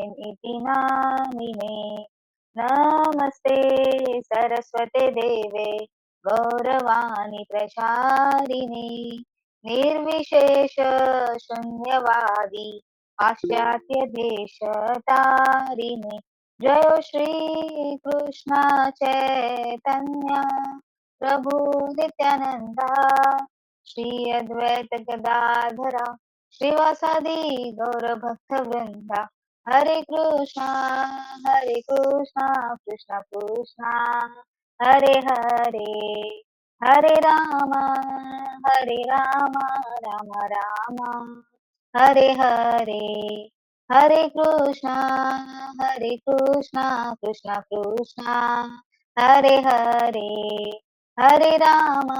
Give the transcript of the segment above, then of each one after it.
स्वामिन् इति नामिने। नमस्ते सरस्वते देवे गौरवाणी प्रचारिणे निर्विशेष शून्यवादी पाश्चात्य देश तारिणे। जय श्री कृष्ण चैतन्य प्रभु नित्यानंदा श्री अद्वैत गदाधरा श्रीवासादि गौर भक्त वृंदा। हरे कृष्णा कृष्णा कृष्णा हरे हरे हरे राम राम राम हरे हरे। हरे कृष्णा कृष्णा कृष्णा हरे हरे हरे राम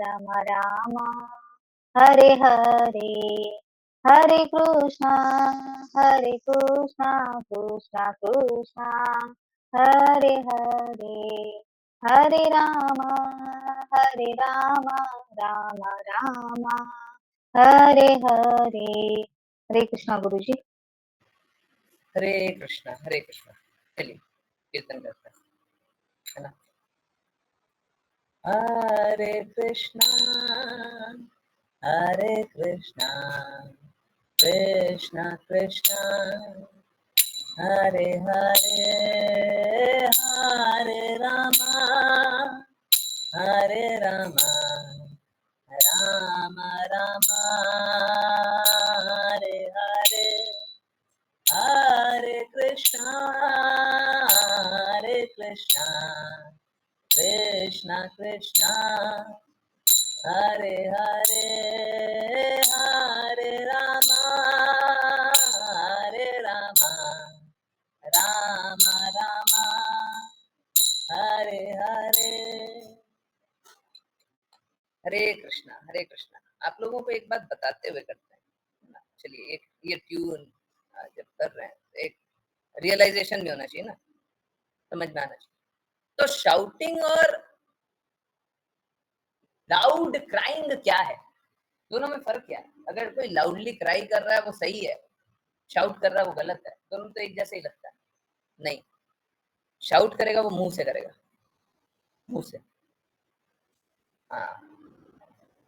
राम राम हरे हरे। हरे कृष्णा कृष्णा कृष्णा हरे हरे हरे राम राम राम हरे हरे। हरे कृष्णा गुरु जी। हरे कृष्णा हरे कृष्णा। चलिए कीर्तन करते हैं, है ना। हरे कृष्णा कृष्णा कृष्णा हरे हरे, हरे रामा राम राम हरे हरे, हरे कृष्णा कृष्णा कृष्णा हरे हरे, हरे रामा राम राम हरे हरे। हरे कृष्णा हरे कृष्णा। आप लोगों को एक बात बताते हुए करते हैं ना। चलिए, एक ये ट्यून जब कर रहे हैं तो एक रियलाइजेशन भी होना चाहिए ना, समझ में आना चाहिए। तो शाउटिंग और लाउड क्राइंग क्या है, दोनों में फर्क क्या है? अगर कोई लाउडली क्राई कर रहा है वो सही है, शाउट कर रहा है वो गलत है, दोनों तो एक जैसे ही लगता है। नहीं, शाउट करेगा वो मुंह से करेगा, मुंह से, हाँ,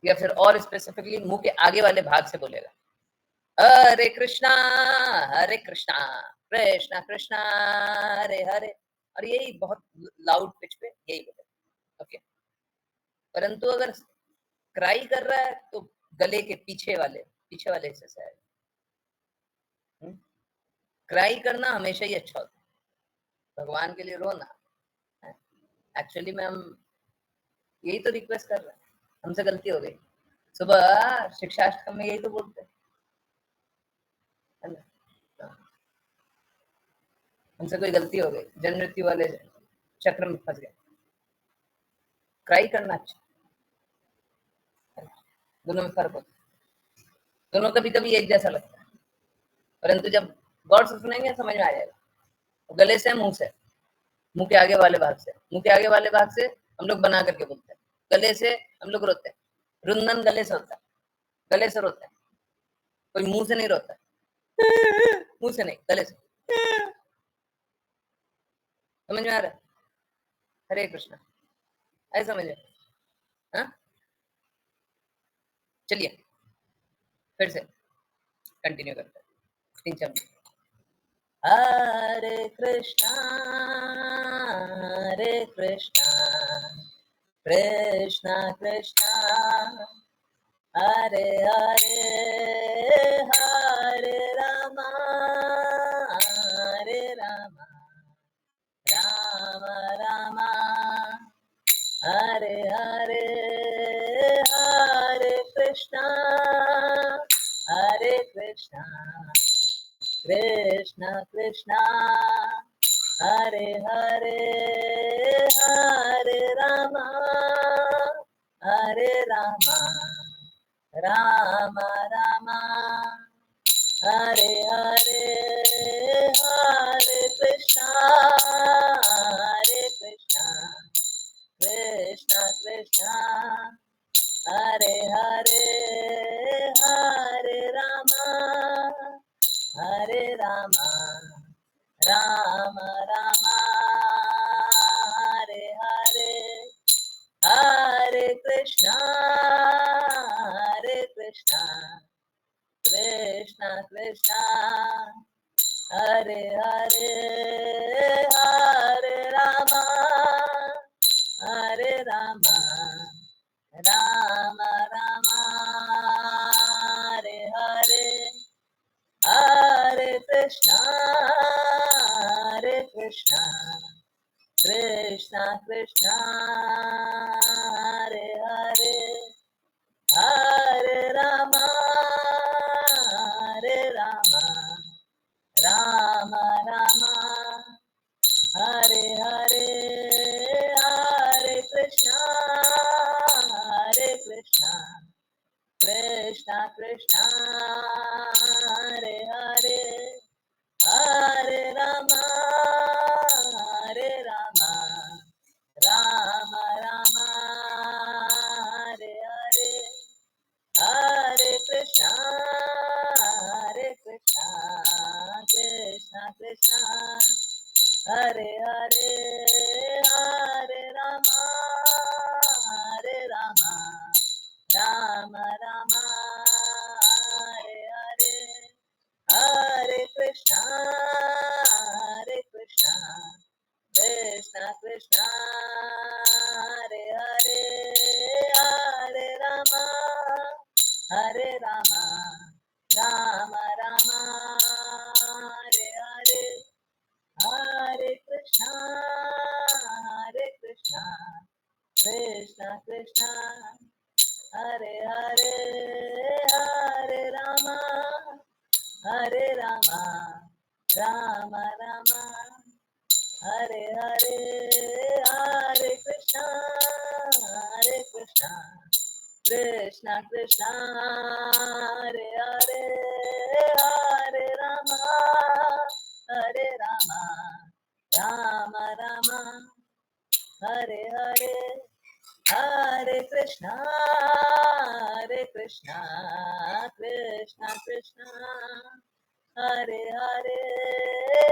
या फिर और स्पेसिफिकली मुंह के आगे वाले भाग से बोलेगा हरे कृष्णा कृष्णा कृष्णा हरे हरे, और यही बहुत लाउड पिच पे यही बोलेगा। ओके, परंतु अगर क्राई कर रहा है तो गले के पीछे वाले हिस्से से आएगा। क्राई करना हमेशा ही अच्छा होता है, भगवान के लिए रोना। एक्चुअली में हम यही तो रिक्वेस्ट कर रहे हैं, हमसे गलती हो गई। सुबह शिक्षाष्टकम में यही तो बोलते हैं, है ना। हमसे कोई गलती हो गई, जन्म मृत्यु वाले चक्र में फंस गए। क्राई करना अच्छा है, दोनों में फर्क होता है। दोनों कभी कभी एक जैसा लगता है, परंतु जब गौर से सुनेंगे समझ में आ जाएगा। गले से, मुंह से, मुंह के आगे वाले भाग से, मुंह के आगे वाले भाग से हम लोग बना करके बोलते हैं। गले से हम लोग रोते हैं, रुंदन गले से होता है, गले से रोते हैं। कोई मुंह से नहीं रोता है, मुंह से नहीं, गले से। समझ में आ रहा है? हरे कृष्णा, ऐसा समझे? हाँ, चलिए फिर से कंटिन्यू करते हैं, 3 चरण। हरे कृष्णा कृष्णा कृष्णा हरे हरे, हरे रामा राम राम हरे हरे, हरे कृष्णा कृष्णा कृष्णा हरे हरे, हरे रामा राम राम हरे हरे, हरे कृष्णा कृष्णा कृष्णा हरे हरे, हरे रामा हरे रामा राम राम हरे हरे हरे कृष्णा कृष्णा कृष्णा हरे हरे हरे रामा राम राम हरे हरे हरे कृष्णा कृष्णा कृष्णा हरे हरे हरे रामा राम राम हरे हरे हरे कृष्णा कृष्णा हरे हरे हरे रामा राम राम हरे हरे हरे कृष्णा कृष्णा हरे हरे हरे रामा राम राम हरे हरे हरे कृष्णा कृष्णा हरे हरे हरे रामा राम हरे हरे हरे कृष्णा कृष्णा हरे हरे हरे रामा राम हरे हरे हरे कृष्णा कृष्णा हरे हरे हरे रामा राम हरे हरे हरे कृष्णा कृष्णा हरे हरे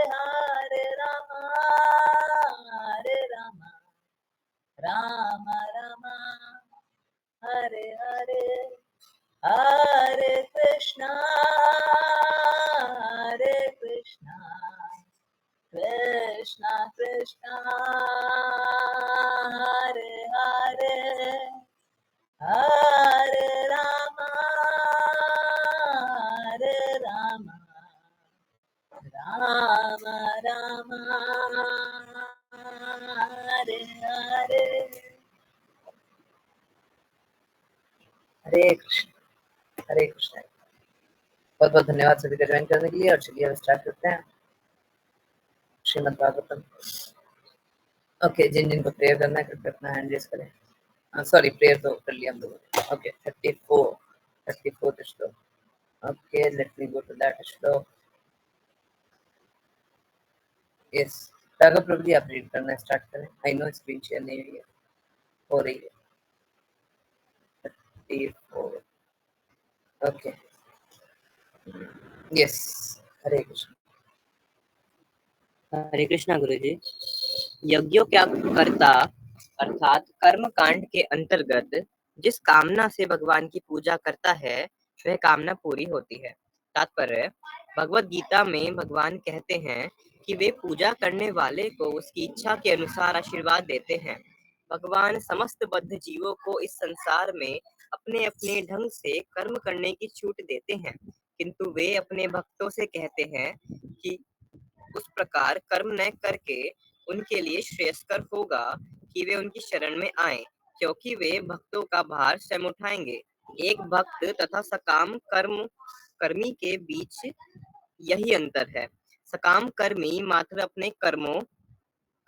हरे राम हरे हरे हरे कृष्णा कृष्णा हरे हरे हरे राम राम हरे हरे हरे कृष्ण बहुत बहुत धन्यवाद सभी का ज्वाइन करने के लिए। और चलिए अब स्टार्ट करते हैं श्रीमद् भागवतम। ओके, जिन जिनको प्रेयर करना है कृपया अपना हैंड रेज करें। सॉरी, प्रेयर तो कर लिया हम लोगों ने। Okay, 34th shloka. Okay, let me go to that shloka. Yes, Raghav Prabhu ji आप रीड करना स्टार्ट करें। आई नो स्क्रीन शेयर नहीं हुई है, हो रही है। 34। ओके, यस, हरे कृष्ण। हरे कृष्णा गुरुजी। यज्ञों का कर्ता अर्थात कर्म कांड के अंतर्गत जिस कामना से भगवान की पूजा करता है वह कामना पूरी होती है। तात्पर्य, भगवत गीता में भगवान कहते हैं कि वे पूजा करने वाले को उसकी इच्छा के अनुसार आशीर्वाद देते हैं। भगवान समस्त बद्ध जीवों को इस संसार में अपने अपने ढंग से कर्म करने की छूट देते हैं, किंतु वे अपने भक्तों से कहते हैं कि उस प्रकार कर्म न करके उनके लिए श्रेयस्कर होगा कि वे उनकी शरण में आएं, क्योंकि वे भक्तों का भार स्वयं उठाएंगे। एक भक्त तथा सकाम कर्मी के बीच यही अंतर है। सकाम कर्मी मात्र अपने कर्मों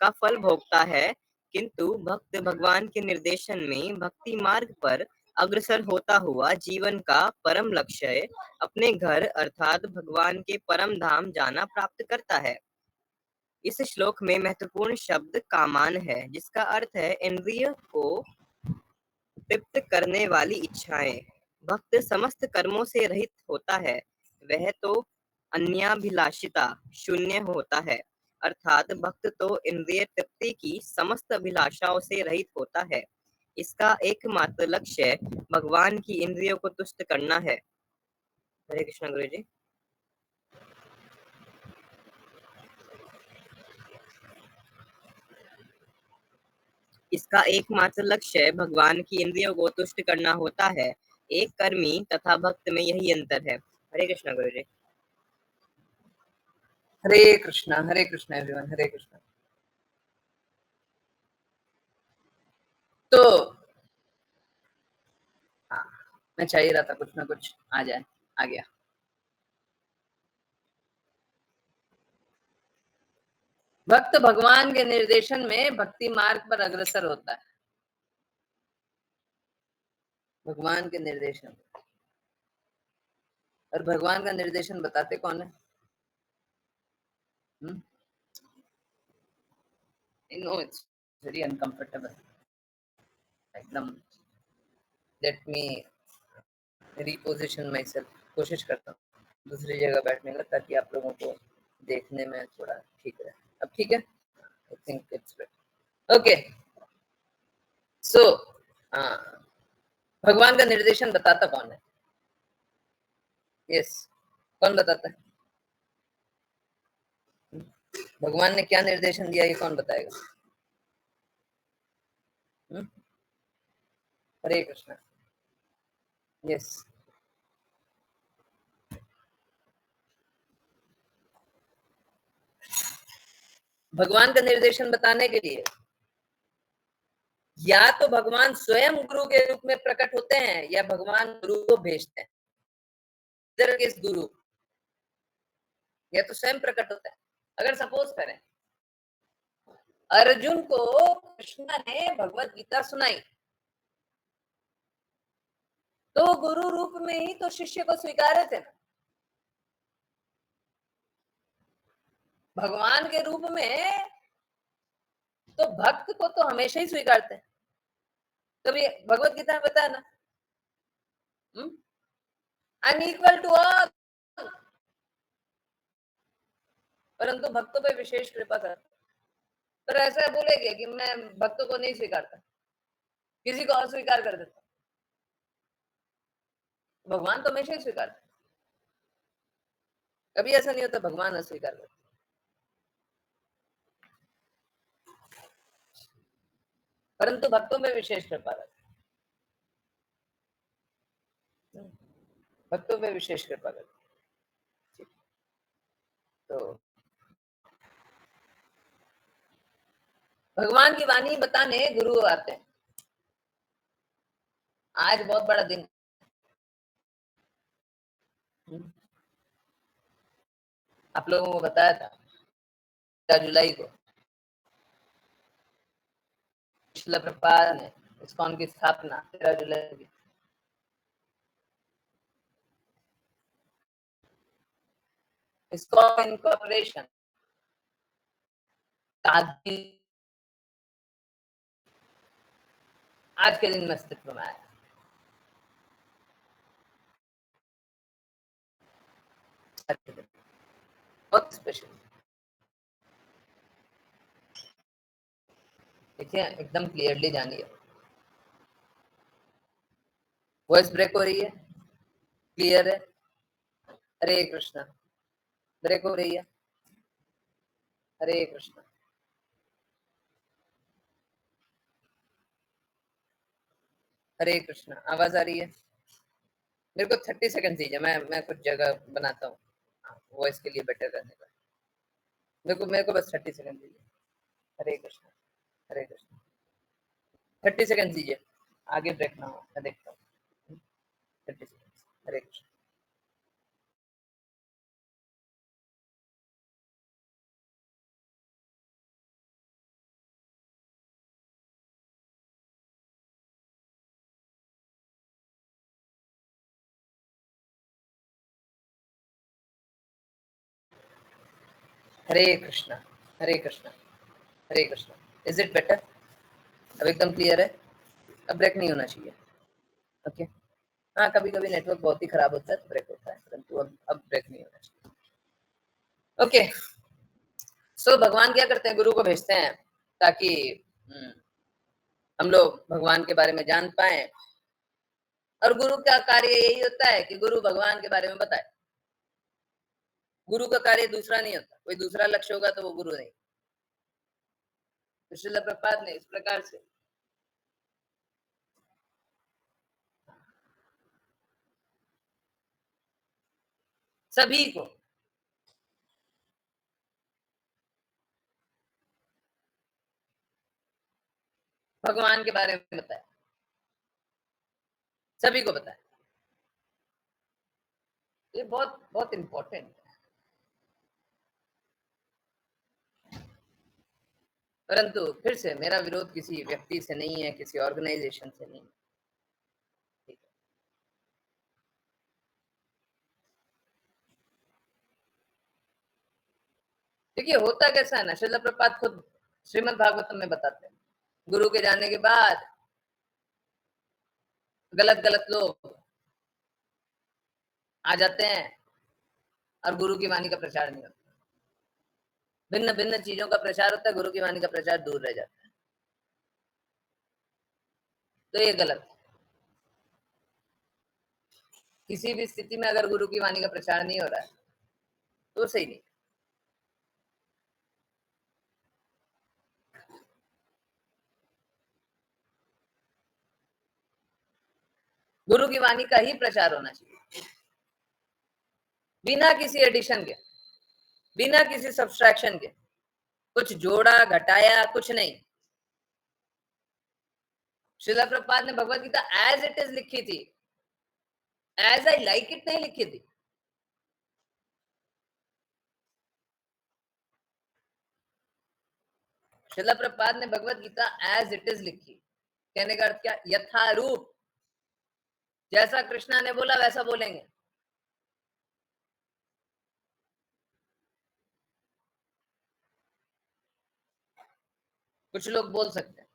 का फल भोगता है, किंतु भक्त भगवान के निर्देशन में भक्ति मार्ग पर अग्रसर होता हुआ जीवन का परम लक्ष्य अपने घर अर्थात भगवान के परम धाम जाना प्राप्त करता है। इस श्लोक में महत्वपूर्ण शब्द कामान है, जिसका अर्थ है इंद्रिय को तृप्त करने वाली इच्छाएं। भक्त समस्त कर्मों से रहित होता है, वह तो अन्याभिलाषिता शून्य होता है, अर्थात भक्त तो इंद्रिय तृप्ति की समस्त अभिलाषाओं से रहित होता है। इसका एकमात्र लक्ष्य भगवान की इंद्रियों को तुष्ट करना है। हरे कृष्ण गुरु जी। इसका एकमात्र लक्ष्य भगवान की इंद्रियों को तुष्ट करना होता है। एक कर्मी तथा भक्त में यही अंतर है। हरे कृष्ण गुरु जी। हरे कृष्णा एवरीवन, हरे कृष्णा। तो हाँ, मैं चाहिए रहा था कुछ ना कुछ आ जाए, आ गया। भक्त भगवान के निर्देशन में भक्ति मार्ग पर अग्रसर होता है। भगवान के निर्देशन, और भगवान का निर्देशन बताते कौन है? I know it's very uncomfortable. एकदम let me reposition my self. कोशिश करता हूँ दूसरी जगह बैठने का, ताकि आप लोगों को देखने में थोड़ा ठीक रहे। अब ठीक है? I think it's better. Okay, so भगवान का निर्देशन बताता कौन है? यस, कौन बताता है? भगवान ने क्या निर्देशन दिया, ये कौन बताएगा? हरे कृष्णा। यस, भगवान का निर्देशन बताने के लिए या तो भगवान स्वयं गुरु के रूप में प्रकट होते हैं, या भगवान गुरु को भेजते हैं। इधर किस गुरु? या तो स्वयं प्रकट होता है। अगर सपोज करें अर्जुन को कृष्ण ने भगवत गीता सुनाई, तो गुरु रूप में ही तो शिष्य को स्वीकारे थे ना। भगवान के रूप में तो भक्त को तो हमेशा ही स्वीकारते हैं। कभी भगवत गीता में बताया ना, अनइक्वल टू ऑल, परंतु भक्तों पे विशेष कृपा कर। पर ऐसा बोलेगे कि मैं भक्तों को नहीं स्वीकारता, किसी को और स्वीकार कर देता। भगवान तो हमेशा ही स्वीकारते, कभी ऐसा नहीं होता भगवान अस्वीकार करते। परंतु भक्तों में विशेष कृपा करते, भक्तों में विशेष कृपा करते। तो भगवान की वाणी बताने गुरु आते हैं। आज बहुत बड़ा दिन, आप लोगों को बताया था 13 जुलाई को शिला प्रभुपाद ने इस्कॉन की स्थापना 13 जुलाई की। इस्कॉन इनकॉर्पोरेशन आज के दिन में अस्तित्व में आया। बहुत स्पेशल। देखिए एकदम क्लियरली जानिए, वॉइस ब्रेक हो रही है? क्लियर है? हरे कृष्णा। ब्रेक हो रही है? हरे कृष्णा। हरे कृष्णा। आवाज आ रही है? मेरे को 30 सेकंड दीजिए, मैं कुछ जगह बनाता हूँ वॉइस के लिए बेटर रहने का। मेरे को बस 30 सेकंड दीजिए। हरे कृष्णा, हरे कृष्णा। 30 सेकंड दीजिए, आगे ब्रेक ना हो, मैं देखता हूँ। 30 second. Hare Krishna. Hare Krishna, Hare Krishna, Hare Krishna. Is it better? अब एकदम क्लियर है? अब ब्रेक नहीं होना चाहिए। ओके। हाँ, कभी कभी नेटवर्क बहुत ही खराब होता है तो ब्रेक होता है, परंतु अब ब्रेक नहीं होना चाहिए। ओके, सो भगवान क्या करते हैं, गुरु को भेजते हैं ताकि हम लोग भगवान के बारे में जान पाए। और गुरु का कार्य यही होता है कि गुरु भगवान के बारे में बताए। गुरु का कार्य दूसरा नहीं होता, कोई दूसरा लक्ष्य होगा तो वो गुरु नहीं। तो श्रील प्रभुपाद ने इस प्रकार से सभी को भगवान के बारे में बताया, सभी को बताया। ये बहुत बहुत इंपॉर्टेंट है। परंतु फिर से मेरा विरोध किसी व्यक्ति से नहीं है, किसी ऑर्गेनाइजेशन से नहीं है। देखिए होता कैसा है ना, श्रील प्रभुपाद खुद श्रीमद् भागवतम में बताते हैं, गुरु के जाने के बाद गलत गलत लोग आ जाते हैं और गुरु की वाणी का प्रचार नहीं होता। भिन्न भिन्न चीजों का प्रचार होता है, गुरु की वाणी का प्रचार दूर रह जाता है। तो ये गलत है। किसी भी स्थिति में अगर गुरु की वाणी का प्रचार नहीं हो रहा है तो सही नहीं। गुरु की वाणी का ही प्रचार होना चाहिए, बिना किसी एडिशन के, बिना किसी सब्सट्रैक्शन के, कुछ जोड़ा घटाया कुछ नहीं। श्रील प्रभुपाद ने Bhagavad Gita as it is लिखी थी, एज आई लाइक इट नहीं लिखी थी। श्रील प्रभुपाद ने Bhagavad Gita as it is लिखी। कहने का अर्थ क्या, यथारूप जैसा कृष्णा ने बोला वैसा बोलेंगे। कुछ लोग बोल सकते हैं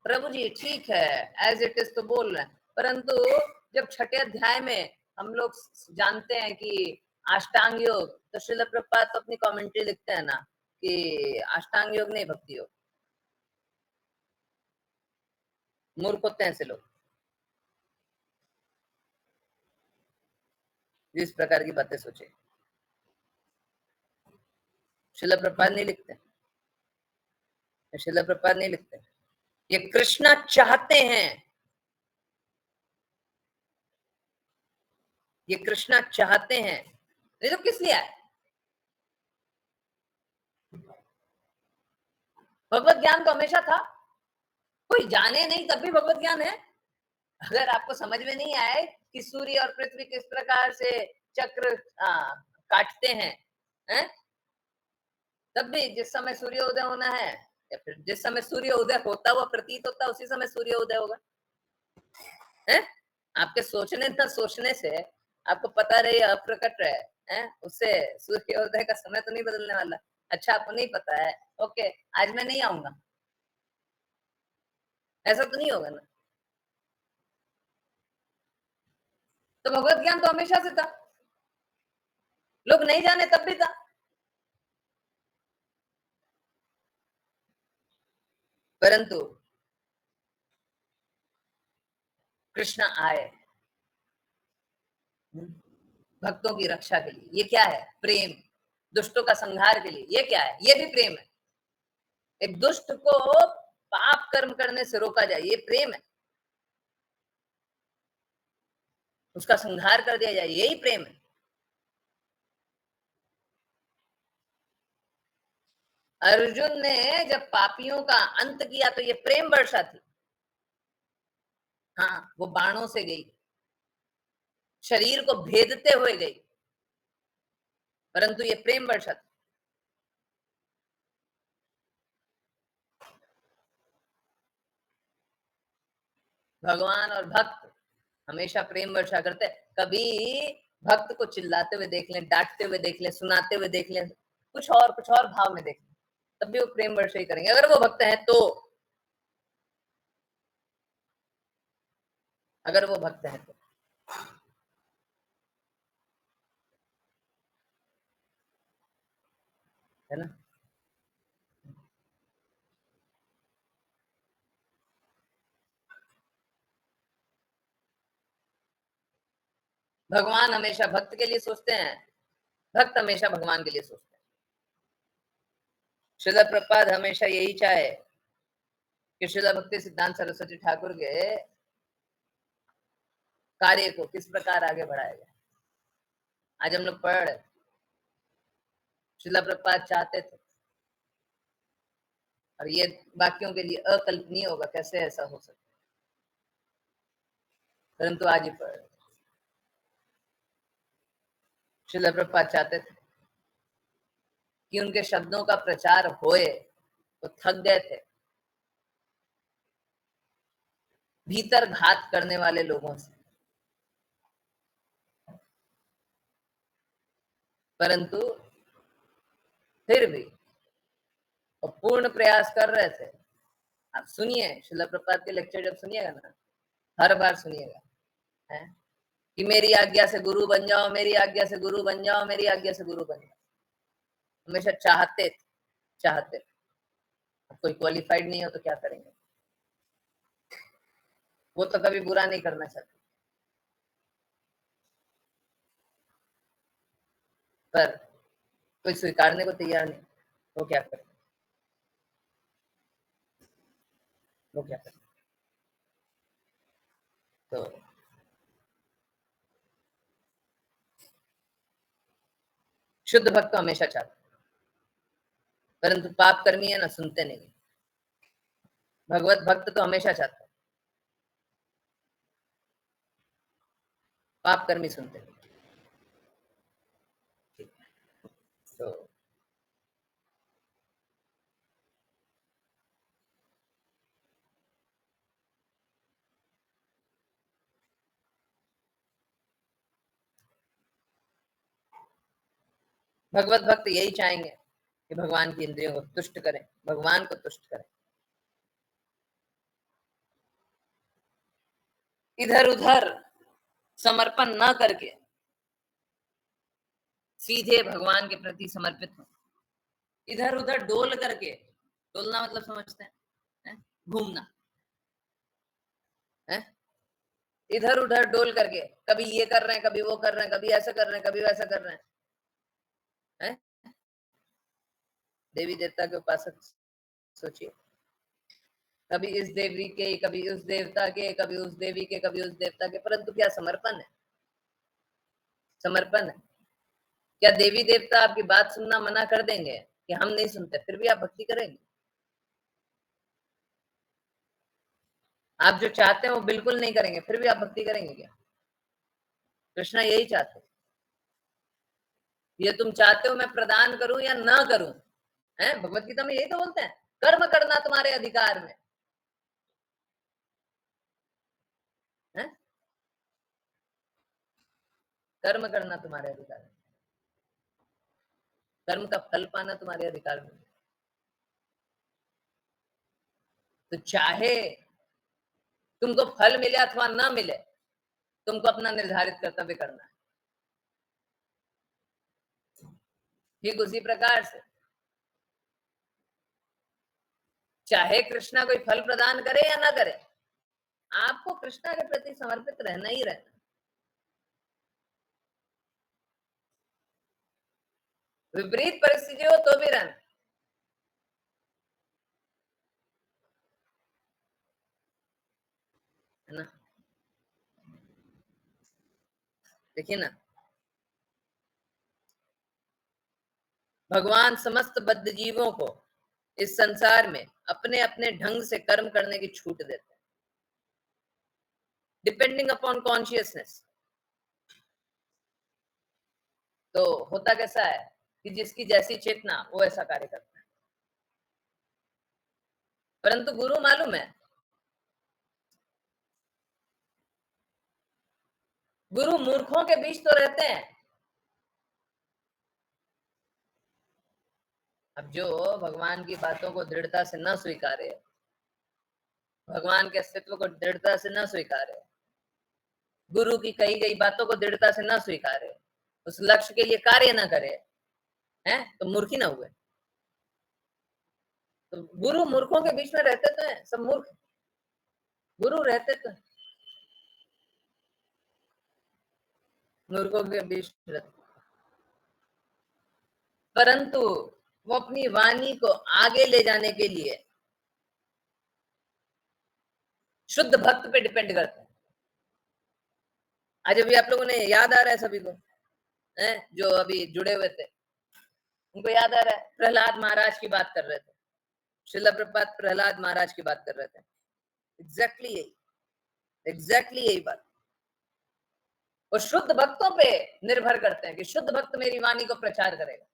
प्रभु जी ठीक है एज इट इज तो बोल रहे हैं, परंतु जब छठे अध्याय में हम लोग जानते हैं कि अष्टांग योग, तो श्रील प्रभुपाद तो अपनी कमेंट्री लिखते हैं ना कि अष्टांग योग नहीं भक्ति योग। मूर्ख होते हैं ऐसे लोग जिस प्रकार की बातें सोचे। श्रील प्रभुपाद नहीं लिखते, श्रील प्रभुपाद नहीं लिखते। ये कृष्णा चाहते हैं, ये कृष्णा चाहते हैं, नहीं तो किस लिए आए। भगवत ज्ञान तो हमेशा था, कोई जाने नहीं तब भी भगवत ज्ञान है। अगर आपको समझ में नहीं आए कि सूर्य और पृथ्वी किस प्रकार से चक्र काटते हैं, तब भी जिस समय सूर्य उदय होना है या फिर जिस समय सूर्य उदय होता हुआ प्रतीत होता है उसी समय सूर्य उदय होगा। है आपके सोचने न सोचने से आपको पता रहे अप्रकट रहे, उससे सूर्योदय का समय तो नहीं बदलने वाला। अच्छा आपको नहीं पता है, ओके आज मैं नहीं आऊंगा, ऐसा तो नहीं होगा ना। तो भगवत ज्ञान तो हमेशा से था, लोग नहीं जाने तब भी था। परंतु कृष्ण आए भक्तों की रक्षा के लिए। ये क्या है, प्रेम। दुष्टों का संहार के लिए, ये क्या है, ये भी प्रेम है। एक दुष्ट को पाप कर्म करने से रोका जाए, ये प्रेम है। उसका संहार कर दिया जाए, यही प्रेम है। अर्जुन ने जब पापियों का अंत किया तो ये प्रेम वर्षा थी। हाँ वो बाणों से गई, शरीर को भेदते हुए गई, परंतु ये प्रेम वर्षा थी। भगवान और भक्त हमेशा प्रेम वर्षा करते हैं। कभी भक्त को चिल्लाते हुए देख लें, डांटते हुए देख लें, सुनाते हुए देख लें, कुछ और भाव में देख लें, तब भी वो प्रेम वर्षा ही करेंगे अगर वो भक्त है तो। अगर वो भक्त है तो है ना। भगवान हमेशा भक्त के लिए सोचते हैं, भक्त हमेशा भगवान के लिए सोचते हैं। श्रील प्रभुपाद हमेशा यही चाहे कि श्रील भक्ति सिद्धांत सरस्वती ठाकुर के कार्य को किस प्रकार आगे बढ़ाया जाए। आज हम लोग पढ़ रहे, श्रील प्रभुपाद चाहते थे, और ये बाकियों के लिए अकल्पनीय होगा कैसे ऐसा हो सकता, परंतु आज ही पढ़ रहे। श्रील प्रभुपाद चाहते थे कि उनके शब्दों का प्रचार होए, तो थक गए थे भीतर घात करने वाले लोगों से, परंतु फिर भी वो पूर्ण प्रयास कर रहे थे। आप सुनिए श्रील प्रभुपाद के लेक्चर जब सुनिएगा ना, हर बार सुनिएगा है कि मेरी आज्ञा से गुरु बन जाओ, मेरी आज्ञा से गुरु बन जाओ, मेरी आज्ञा से गुरु बन जाओ। हमेशा चाहते चाहते। कोई क्वालिफाइड नहीं हो तो क्या करेंगे, वो तो कभी बुरा नहीं करना चाहते, पर कोई स्वीकारने को तैयार नहीं, वो क्या करे, वो क्या करे। तो शुद्ध भक्त तो हमेशा चाहते, परंतु पाप कर्मी है ना, सुनते नहीं। भगवत भक्त तो हमेशा चाहते, पाप कर्मी सुनते नहीं। तो भगवत भक्त यही चाहेंगे कि भगवान की इंद्रियों को तुष्ट करें, भगवान को तुष्ट करें, इधर उधर समर्पण न करके सीधे भगवान के प्रति समर्पित हो। इधर उधर डोल करके, डोलना मतलब समझते हैं, घूमना है, इधर उधर डोल करके, कभी ये कर रहे हैं, कभी वो कर रहे हैं, कभी ऐसा कर रहे हैं, कभी वैसा कर रहे हैं। देवी देवता के उपासक सोचिए, कभी इस देवी के, कभी उस देवता के, कभी उस देवी के, कभी उस देवता के, परंतु क्या समर्पण है, समर्पण है। क्या देवी देवता आपकी बात सुनना मना कर देंगे कि हम नहीं सुनते, फिर भी आप भक्ति करेंगे? आप जो चाहते हैं वो बिल्कुल नहीं करेंगे, फिर भी आप भक्ति करेंगे क्या? कृष्णा यही चाहते, ये तुम चाहते हो मैं प्रदान करूं या ना करूं, है भगवत गीता में यही तो बोलते हैं, कर्म करना तुम्हारे अधिकार में है, कर्म करना तुम्हारे अधिकार में, कर्म का फल पाना तुम्हारे अधिकार में। तो चाहे तुमको फल मिले अथवा ना मिले, तुमको अपना निर्धारित कर्तव्य करना है। ठीक उसी प्रकार से चाहे कृष्णा कोई फल प्रदान करे या ना करे, आपको कृष्णा के प्रति समर्पित रहना ही रहना। विपरीत परिस्थिति हो तो भी रहना है ना। देखिए ना, भगवान समस्त बद्ध जीवों को इस संसार में अपने अपने ढंग से कर्म करने की छूट देते हैं, डिपेंडिंग अपॉन कॉन्शियसनेस। तो होता कैसा है कि जिसकी जैसी चेतना वो ऐसा कार्य करता है, परंतु गुरु मालूम है, गुरु मूर्खों के बीच तो रहते हैं। अब जो भगवान की बातों को दृढ़ता से न स्वीकारे, भगवान के अस्तित्व को दृढ़ता से न स्वीकारे, गुरु की कही गई बातों को दृढ़ता से न स्वीकारे, उस लक्ष्य के लिए कार्य न करे, हैं तो मूर्ख ही ना हुए। तो गुरु मूर्खों के बीच में रहते तो हैं, सब मूर्ख गुरु रहते तो हैं, मूर्खों के बीच रहते, परंतु वो अपनी वाणी को आगे ले जाने के लिए शुद्ध भक्त पे डिपेंड करते हैं। आज अभी आप लोगों ने याद आ रहा है सभी को, हैं जो अभी जुड़े हुए थे, उनको याद आ रहा है प्रहलाद महाराज की बात कर रहे थे, श्रील प्रभुपाद प्रहलाद महाराज की बात कर रहे थे। एग्जैक्टली यही बात। वो शुद्ध भक्तों पे निर्भर करते हैं कि शुद्ध भक्त मेरी वाणी को प्रचार करेगा,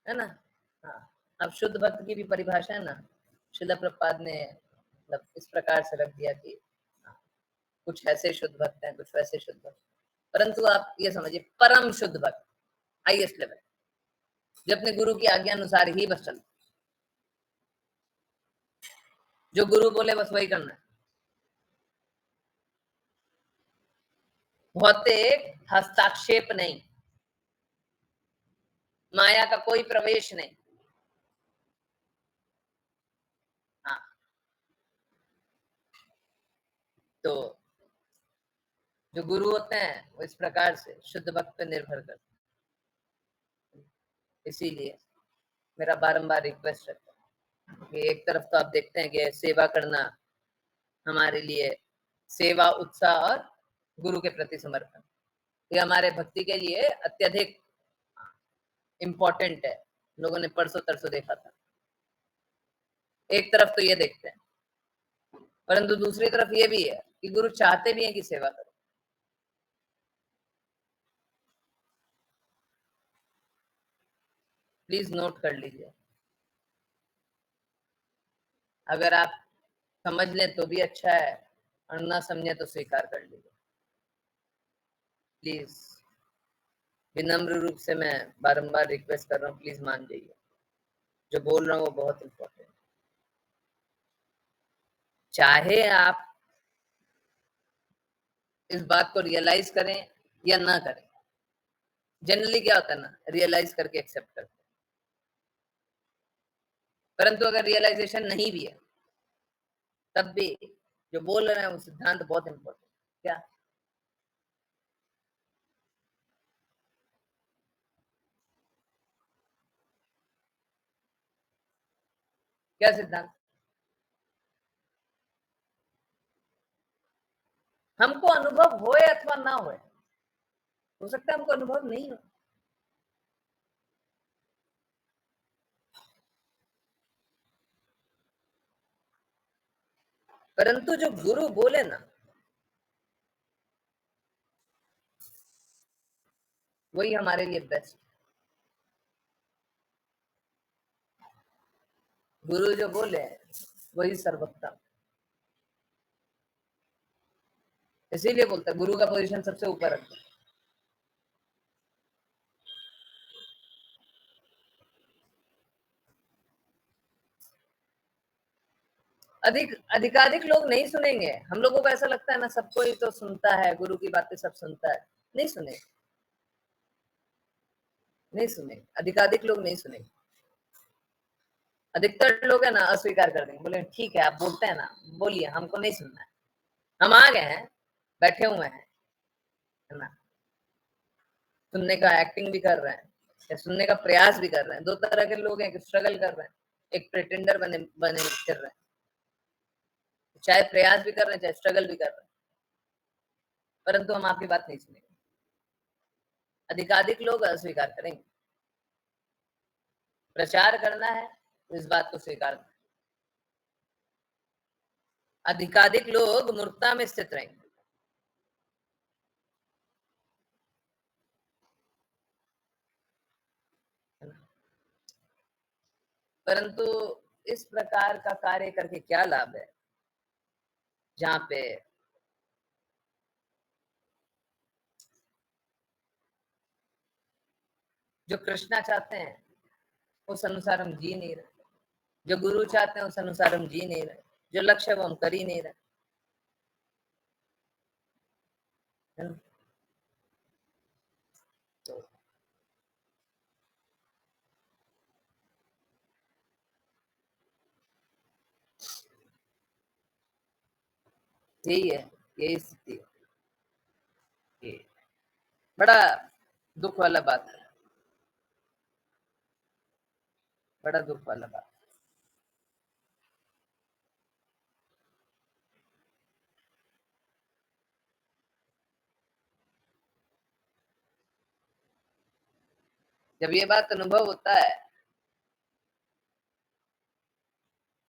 है ना। हाँ, अब शुद्ध भक्त की भी परिभाषा है ना, श्रील प्रभुपाद ने मतलब इस प्रकार से रख दिया कि हाँ, कुछ ऐसे शुद्ध भक्त हैं, कुछ वैसे शुद्ध भक्त, परंतु आप ये समझिए परम शुद्ध भक्त, हाईएस्ट लेवल, जो अपने गुरु की आज्ञा अनुसार ही बस चलते, जो गुरु बोले बस वही करना है, भौतिक हस्ताक्षेप नहीं, माया का कोई प्रवेश नहीं। हाँ, तो जो गुरु होते हैं वो इस प्रकार से शुद्ध भक्त पर निर्भर करते हैं। इसीलिए मेरा बारंबार रिक्वेस्ट रहता है कि एक तरफ तो आप देखते हैं कि सेवा करना हमारे लिए, सेवा उत्साह और गुरु के प्रति समर्पण, ये हमारे भक्ति के लिए अत्यधिक इम्पोर्टेंट है। लोगों ने परसों तरसों देखा था। एक तरफ तो ये देखते हैं, परंतु दूसरी तरफ ये भी है कि गुरु चाहते भी हैं कि सेवा करो। प्लीज नोट कर लीजिए, अगर आप समझ लें तो भी अच्छा है, और ना समझे तो स्वीकार कर लीजिए। प्लीज विनम्र रूप से मैं बारंबार रिक्वेस्ट कर रहा हूँ, प्लीज मान जाइए, जो बोल रहा हूँ वो बहुत इंपॉर्टेंट। चाहे आप इस बात को रियलाइज करें या ना करें, जनरली क्या होता है ना, रियलाइज करके एक्सेप्ट करते हैं, परंतु अगर रियलाइजेशन नहीं भी है तब भी जो बोल रहे हैं वो सिद्धांत बहुत इंपॉर्टेंट। क्या क्या सिद्धांत? हमको अनुभव होए अथवा ना होए, हो सकता है हमको अनुभव नहीं हो, परंतु जो गुरु बोले ना वही हमारे लिए बेस्ट। गुरु जो बोले वही सर्वोत्तम, इसीलिए बोलता है गुरु का पोजीशन सबसे ऊपर रखते हैं। अधिकाधिक लोग नहीं सुनेंगे, हम लोगों को ऐसा लगता है ना सबको ही तो सुनता है, गुरु की बातें सब सुनता है, नहीं सुनेंगे, नहीं सुनेंगे, अधिकाधिक लोग नहीं सुनेंगे। अधिकतर लोग है ना अस्वीकार कर देंगे, बोले ठीक है आप बोलते हैं ना, बोलिए, हमको नहीं सुनना है, हम आ गए हैं, बैठे हुए हैं, है ना, सुनने का एक्टिंग भी कर रहे हैं या सुनने का प्रयास भी कर रहे हैं। दो तरह के लोग हैं कि स्ट्रगल कर रहे हैं, एक प्रिटेंडर बने बने फिर रहे हैं, चाहे प्रयास भी कर रहे हैं चाहे स्ट्रगल भी कर रहे हैं, परंतु हम आपकी बात नहीं सुनेंगे। अधिकाधिक लोग अस्वीकार करेंगे, प्रचार करना है तो इस बात को स्वीकार करना, अधिकाधिक लोग मूर्खता में स्थित रहेंगे। परंतु इस प्रकार का कार्य करके क्या लाभ है, जहां पे जो कृष्णा चाहते हैं उस अनुसार हम जी नहीं रहे, जो गुरु चाहते हैं उस अनुसार हम जी नहीं रहे, जो लक्ष्य है वो हम कर ही नहीं रहे, है ना? तो यही है, यही स्थिति है। ये बड़ा दुख वाला बात है, बड़ा दुख वाला बात। जब ये बात अनुभव होता है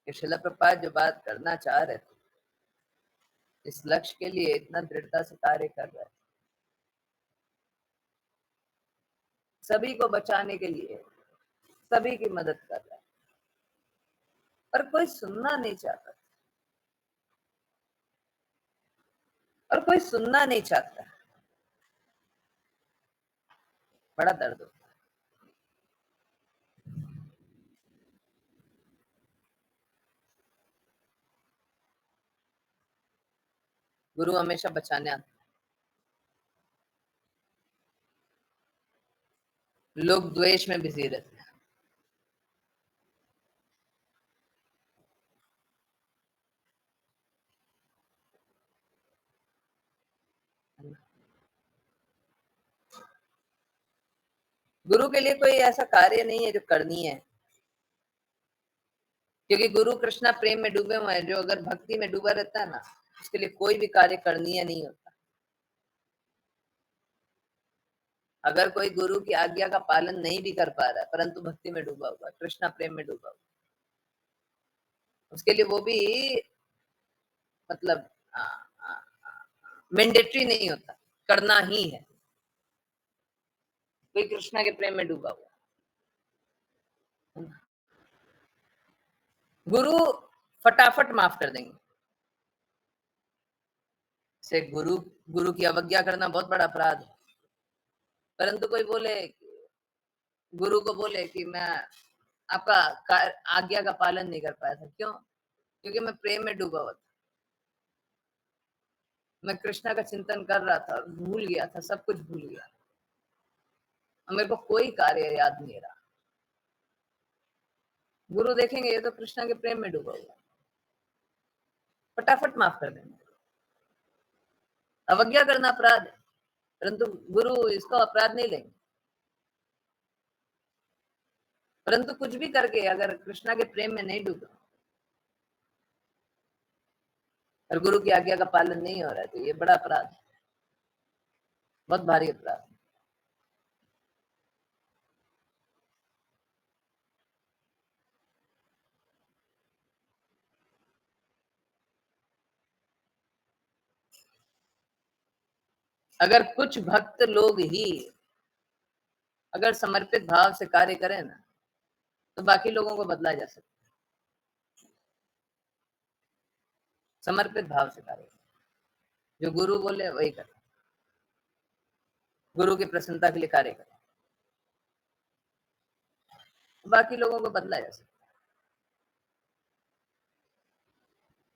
कि शिला प्रपात जो बात करना चाह रहे थे, इस लक्ष्य के लिए इतना दृढ़ता से कार्य कर रहे हैं, सभी को बचाने के लिए सभी की मदद कर रहे हैं, पर कोई सुनना नहीं चाहता, और कोई सुनना नहीं चाहता। बड़ा दर्द होता है। गुरु हमेशा बचाने आता है। लोग द्वेष में बिजी रहते हैं। गुरु के लिए कोई ऐसा कार्य नहीं है जो करनी है, क्योंकि गुरु कृष्णा प्रेम में डूबे हुए हैं। जो अगर भक्ति में डूबा रहता है ना, उसके लिए कोई भी कार्य करनीय नहीं होता। अगर कोई गुरु की आज्ञा का पालन नहीं भी कर पा रहा है, परंतु भक्ति में डूबा हुआ, कृष्णा प्रेम में डूबा हुआ, उसके लिए वो भी मतलब मैंडेटरी नहीं होता, करना ही है। कोई कृष्णा के प्रेम में डूबा हुआ, गुरु फटाफट माफ कर देंगे। से गुरु गुरु की अवज्ञा करना बहुत बड़ा अपराध है, परंतु कोई बोले, गुरु को बोले कि मैं आपका आज्ञा का पालन नहीं कर पाया था, क्यों? क्योंकि मैं प्रेम में डूबा हुआ था, मैं कृष्णा का चिंतन कर रहा था, भूल गया था, सब कुछ भूल गया, और मेरे को कोई कार्य याद नहीं रहा। गुरु देखेंगे ये तो कृष्णा के प्रेम में डूबा हुआ, फटाफट माफ कर देंगे। अवज्ञा करना अपराध है, परंतु गुरु इसको अपराध नहीं लेंगे। परंतु कुछ भी करके अगर कृष्णा के प्रेम में नहीं डूबा और गुरु की आज्ञा का पालन नहीं हो रहा है, तो ये बड़ा अपराध है, बहुत भारी अपराध। अगर कुछ भक्त लोग ही अगर समर्पित भाव से कार्य करें ना, तो बाकी लोगों को बदला जा सकता है। समर्पित भाव से कार्य, जो गुरु बोले वही करें, गुरु की प्रसन्नता के लिए कार्य करें, बाकी लोगों को बदला जा सकता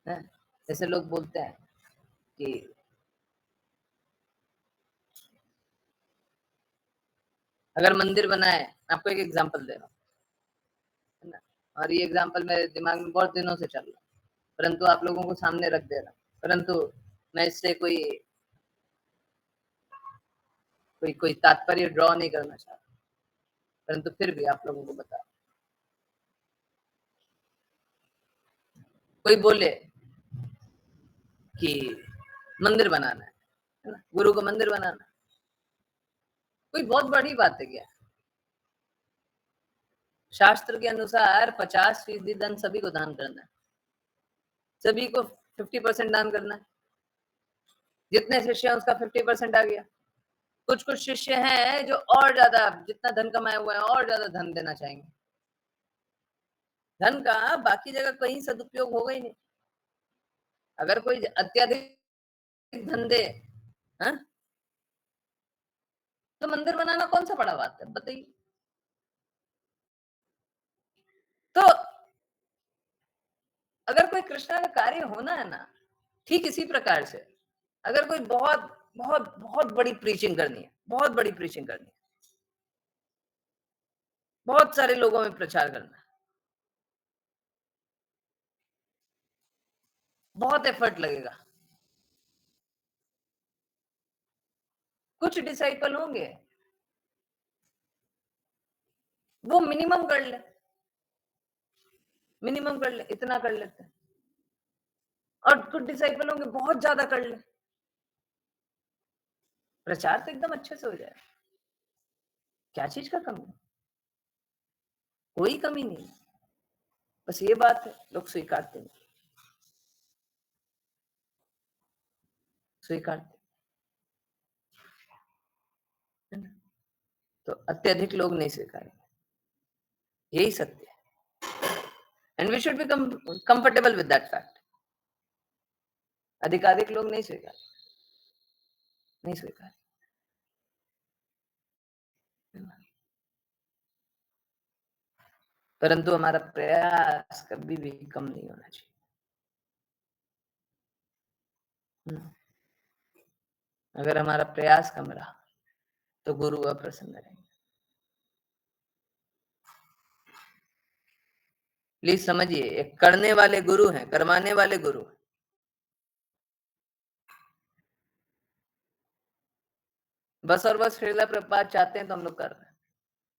है। जैसे लोग बोलते हैं कि अगर मंदिर बनाए, आपको एक एग्जांपल दे रहा हूँ, है ना, और ये एग्जांपल मेरे दिमाग में बहुत दिनों से चल रहा है, परंतु आप लोगों को सामने रख दे रहा हूँ, परंतु मैं इससे कोई कोई कोई तात्पर्य ड्रॉ नहीं करना चाहता, परंतु फिर भी आप लोगों को बता, कोई बोले कि मंदिर बनाना है ना, गुरु को मंदिर बनाना, कोई बहुत बड़ी बात है क्या? शास्त्र के अनुसार 50% धन सभी को दान करना है, सभी को 50% दान करना है। जितने शिष्य हैं उसका 50% आ गया। कुछ कुछ शिष्य हैं जो और ज्यादा, जितना धन कमाए हुए हैं और ज्यादा धन देना चाहेंगे। धन का बाकी जगह कहीं सदुपयोग होगा ही नहीं। अगर कोई अत्यधिक धन दे, हाँ, तो मंदिर बनाना कौन सा बड़ा बात है, बताइए। तो अगर कोई कृष्णा का कार्य होना है ना, ठीक इसी प्रकार से अगर कोई बहुत बहुत बहुत बड़ी प्रीचिंग करनी है, बहुत बड़ी प्रीचिंग करनी है, बहुत सारे लोगों में प्रचार करना है, बहुत एफर्ट लगेगा, कुछ डिसाइपल होंगे वो मिनिमम कर ले, इतना कर लेते हैं, और कुछ डिसाइपल होंगे बहुत ज्यादा कर ले। प्रचार तो एकदम अच्छे से हो जाए, क्या चीज का कमी, कोई कमी नहीं, बस ये बात है लोग स्वीकारते नहीं, स्वीकारते है ना? तो अत्यधिक लोग नहीं स्वीकारेंगे, यही सत्य है, and we should be comfortable with that fact. अधिकाधिक लोग नहीं स्वीकार, नहीं स्वीकार, परंतु हमारा प्रयास कभी भी कम नहीं होना चाहिए। अगर हमारा प्रयास कम रहा तो गुरु अप्रसन्न रहेंगे। प्लीज समझिए, एक करने वाले गुरु हैं, करवाने वाले गुरु हैं। बस और बस श्रीला प्रभुपाद चाहते हैं तो हम लोग कर रहे हैं।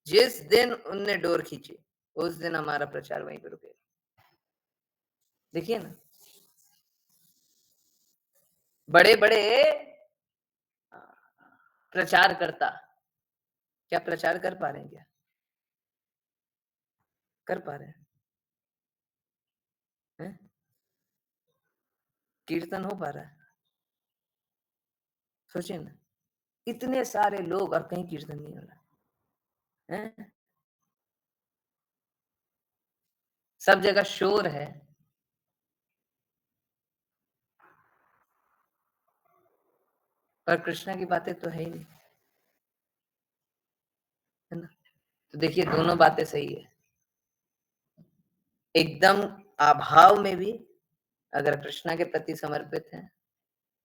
जिस दिन उनने डोर खींची उस दिन हमारा प्रचार वहीं पर रुकेगा। देखिए ना, बड़े बड़े प्रचार करता क्या प्रचार कर पा रहे हैं? क्या कर पा रहे हैं? कीर्तन हो पा रहा है? सोचिए ना, इतने सारे लोग और कहीं कीर्तन नहीं हो रहा है, सब जगह शोर है, पर कृष्णा की बातें तो है ही नहीं, है ना? तो देखिए, दोनों बातें सही है। एकदम अभाव में भी अगर कृष्णा के प्रति समर्पित है,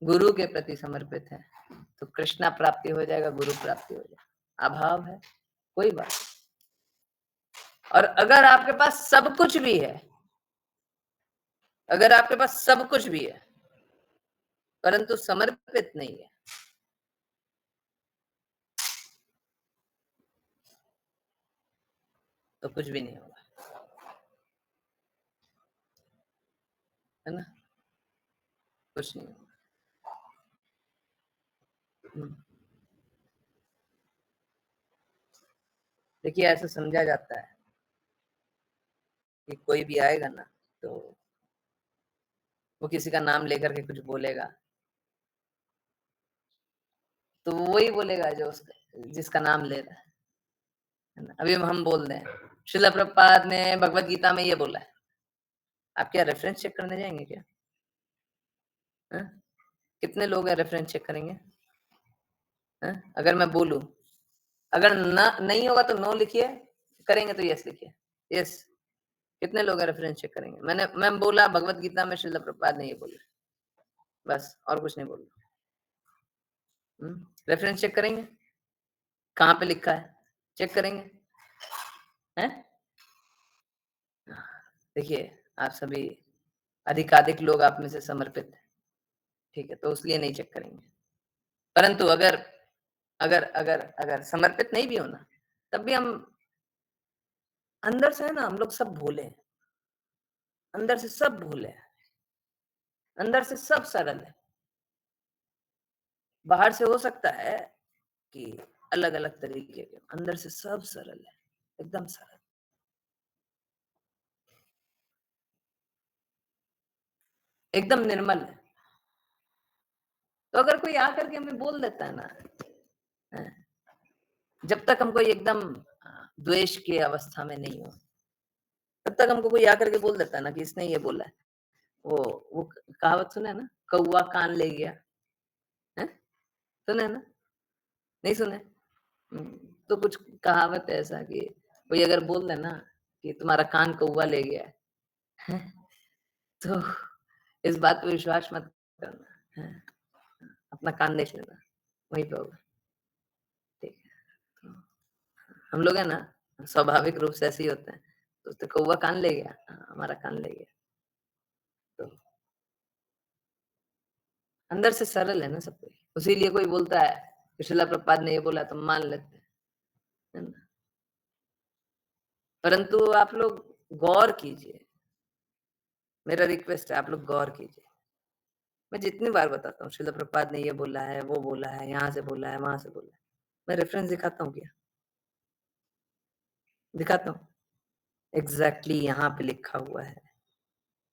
गुरु के प्रति समर्पित है, तो कृष्णा प्राप्ति हो जाएगा, गुरु प्राप्ति हो जाएगा। अभाव है, कोई बात। और अगर आपके पास सब कुछ भी है, अगर आपके पास सब कुछ भी है परंतु समर्पित नहीं है, तो कुछ भी नहीं होगा, है ना? कुछ नहीं होगा। देखिए, ऐसा समझा जाता है कि कोई भी आएगा ना तो वो किसी का नाम लेकर के कुछ बोलेगा, तो वही बोलेगा जो उसका जिसका नाम ले रहा है ना? अभी हम बोल रहे हैं श्रील प्रभुपाद ने भगवत गीता में ये बोला है, आप क्या रेफरेंस चेक करने जाएंगे क्या? है? कितने लोग हैं रेफरेंस चेक करेंगे? है? अगर मैं बोलूं, अगर ना नहीं होगा तो नो लिखिए, करेंगे तो यस लिखिए, यस। कितने लोग रेफरेंस चेक करेंगे? मैं बोला भगवत गीता में श्रील प्रभुपाद ने ये बोला, बस और कुछ नहीं बोल रहा। रेफरेंस चेक करेंगे, कहाँ पे लिखा है चेक करेंगे, हैं? देखिए, आप सभी अधिकाधिक लोग आप में से समर्पित है, ठीक है, तो उसलिए नहीं चेक करेंगे। परंतु अगर अगर अगर अगर समर्पित नहीं भी होना, तब भी हम अंदर से है ना, हम लोग सब भोले हैं, अंदर से सब भोले हैं, अंदर से सब सरल है। बाहर से हो सकता है कि अलग अलग तरीके के, अंदर से सब सरल है, एकदम सरल, एकदम निर्मल है। तो अगर कोई आकर के हमें बोल देता है ना, जब तक हमको एकदम द्वेष की अवस्था में नहीं हो, तब तक हमको कोई आकर के बोल देता है ना कि इसने ये बोला है, वो कहावत सुना है ना, कौवा कान ले गया, है? सुना है ना? नहीं सुने? तो कुछ कहावत है ऐसा कि कोई अगर बोल दे ना कि तुम्हारा कान कौवा ले गया है, तो इस बात पे विश्वास मत करना, है? अपना कान देख लेना, वहीं पे होगा, ठीक है? तो हम लोग है ना स्वाभाविक रूप से ऐसे ही होते हैं, तो कौवा कान ले गया, हमारा कान ले गया, तो अंदर से सरल है ना सब कोई, इसीलिए कोई बोलता है श्रीला प्रभुपाद ने ये बोला तो मान लेते हैं, है ना। परंतु आप लोग गौर कीजिए, मेरा रिक्वेस्ट है, आप लोग गौर कीजिए। मैं जितनी बार बताता हूँ श्रीला प्रभुपाद ने ये बोला है, वो बोला है, यहाँ से बोला है, वहां से बोला है, मैं रेफरेंस दिखाता हूँ क्या? दिखाता हूँ। एग्जैक्टली यहाँ पे लिखा हुआ है,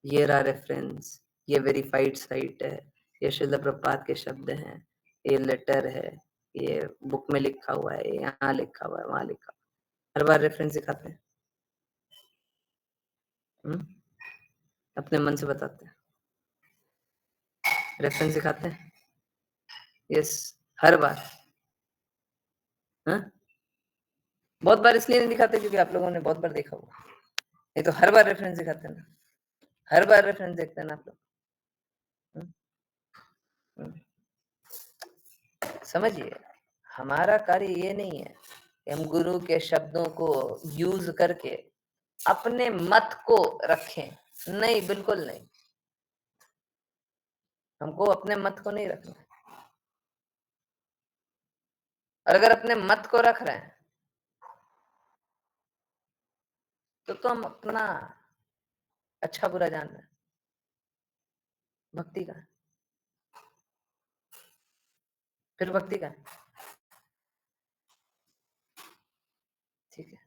ये रहा रेफरेंस, ये वेरीफाइड साइट है, ये श्रीला प्रभुपाद के शब्द हैं, ये लेटर है, ये बुक में लिखा हुआ है, यहाँ लिखा हुआ है, वहां लिखा हुआ है। हर बार रेफरेंस दिखाते हैं। अपने मन से बताते हैं, रेफरेंस दिखाते हैं। यस, हर बार। हाँ, बहुत बार इसलिए नहीं दिखाते क्योंकि आप लोगों ने बहुत बार देखा हुआ, नहीं तो हर बार रेफरेंस दिखाते हैं ना, हर बार रेफरेंस देखते हैं ना आप लोग। समझिए, हमारा कार्य ये नहीं है कि हम गुरु के शब्दों को यूज करके अपने मत को रखें, नहीं, बिल्कुल नहीं। हमको अपने मत को नहीं रखना है। और अगर अपने मत को रख रहे हैं तो हम अपना अच्छा बुरा जान रहे हैं। भक्ति का, फिर भक्ति का, ठीक है।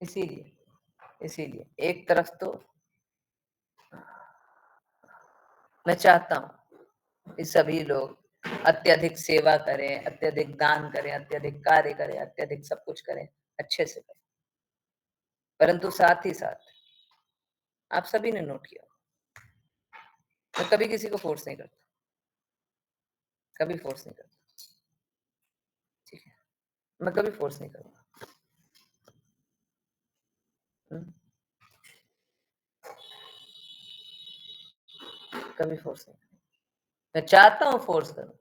इसीलिए एक तरफ तो मैं चाहता हूं कि सभी लोग अत्यधिक सेवा करें, अत्यधिक दान करें, अत्यधिक कार्य करें, अत्यधिक सब कुछ करें, अच्छे से करें। परंतु साथ ही साथ आप सभी ने नोट किया, मैं कभी किसी को फोर्स नहीं करता, कभी फोर्स नहीं करता, ठीक है। मैं कभी फोर्स नहीं करूंगा। कभी फोर्स नहीं करूंगा। मैं चाहता हूं फोर्स करूं,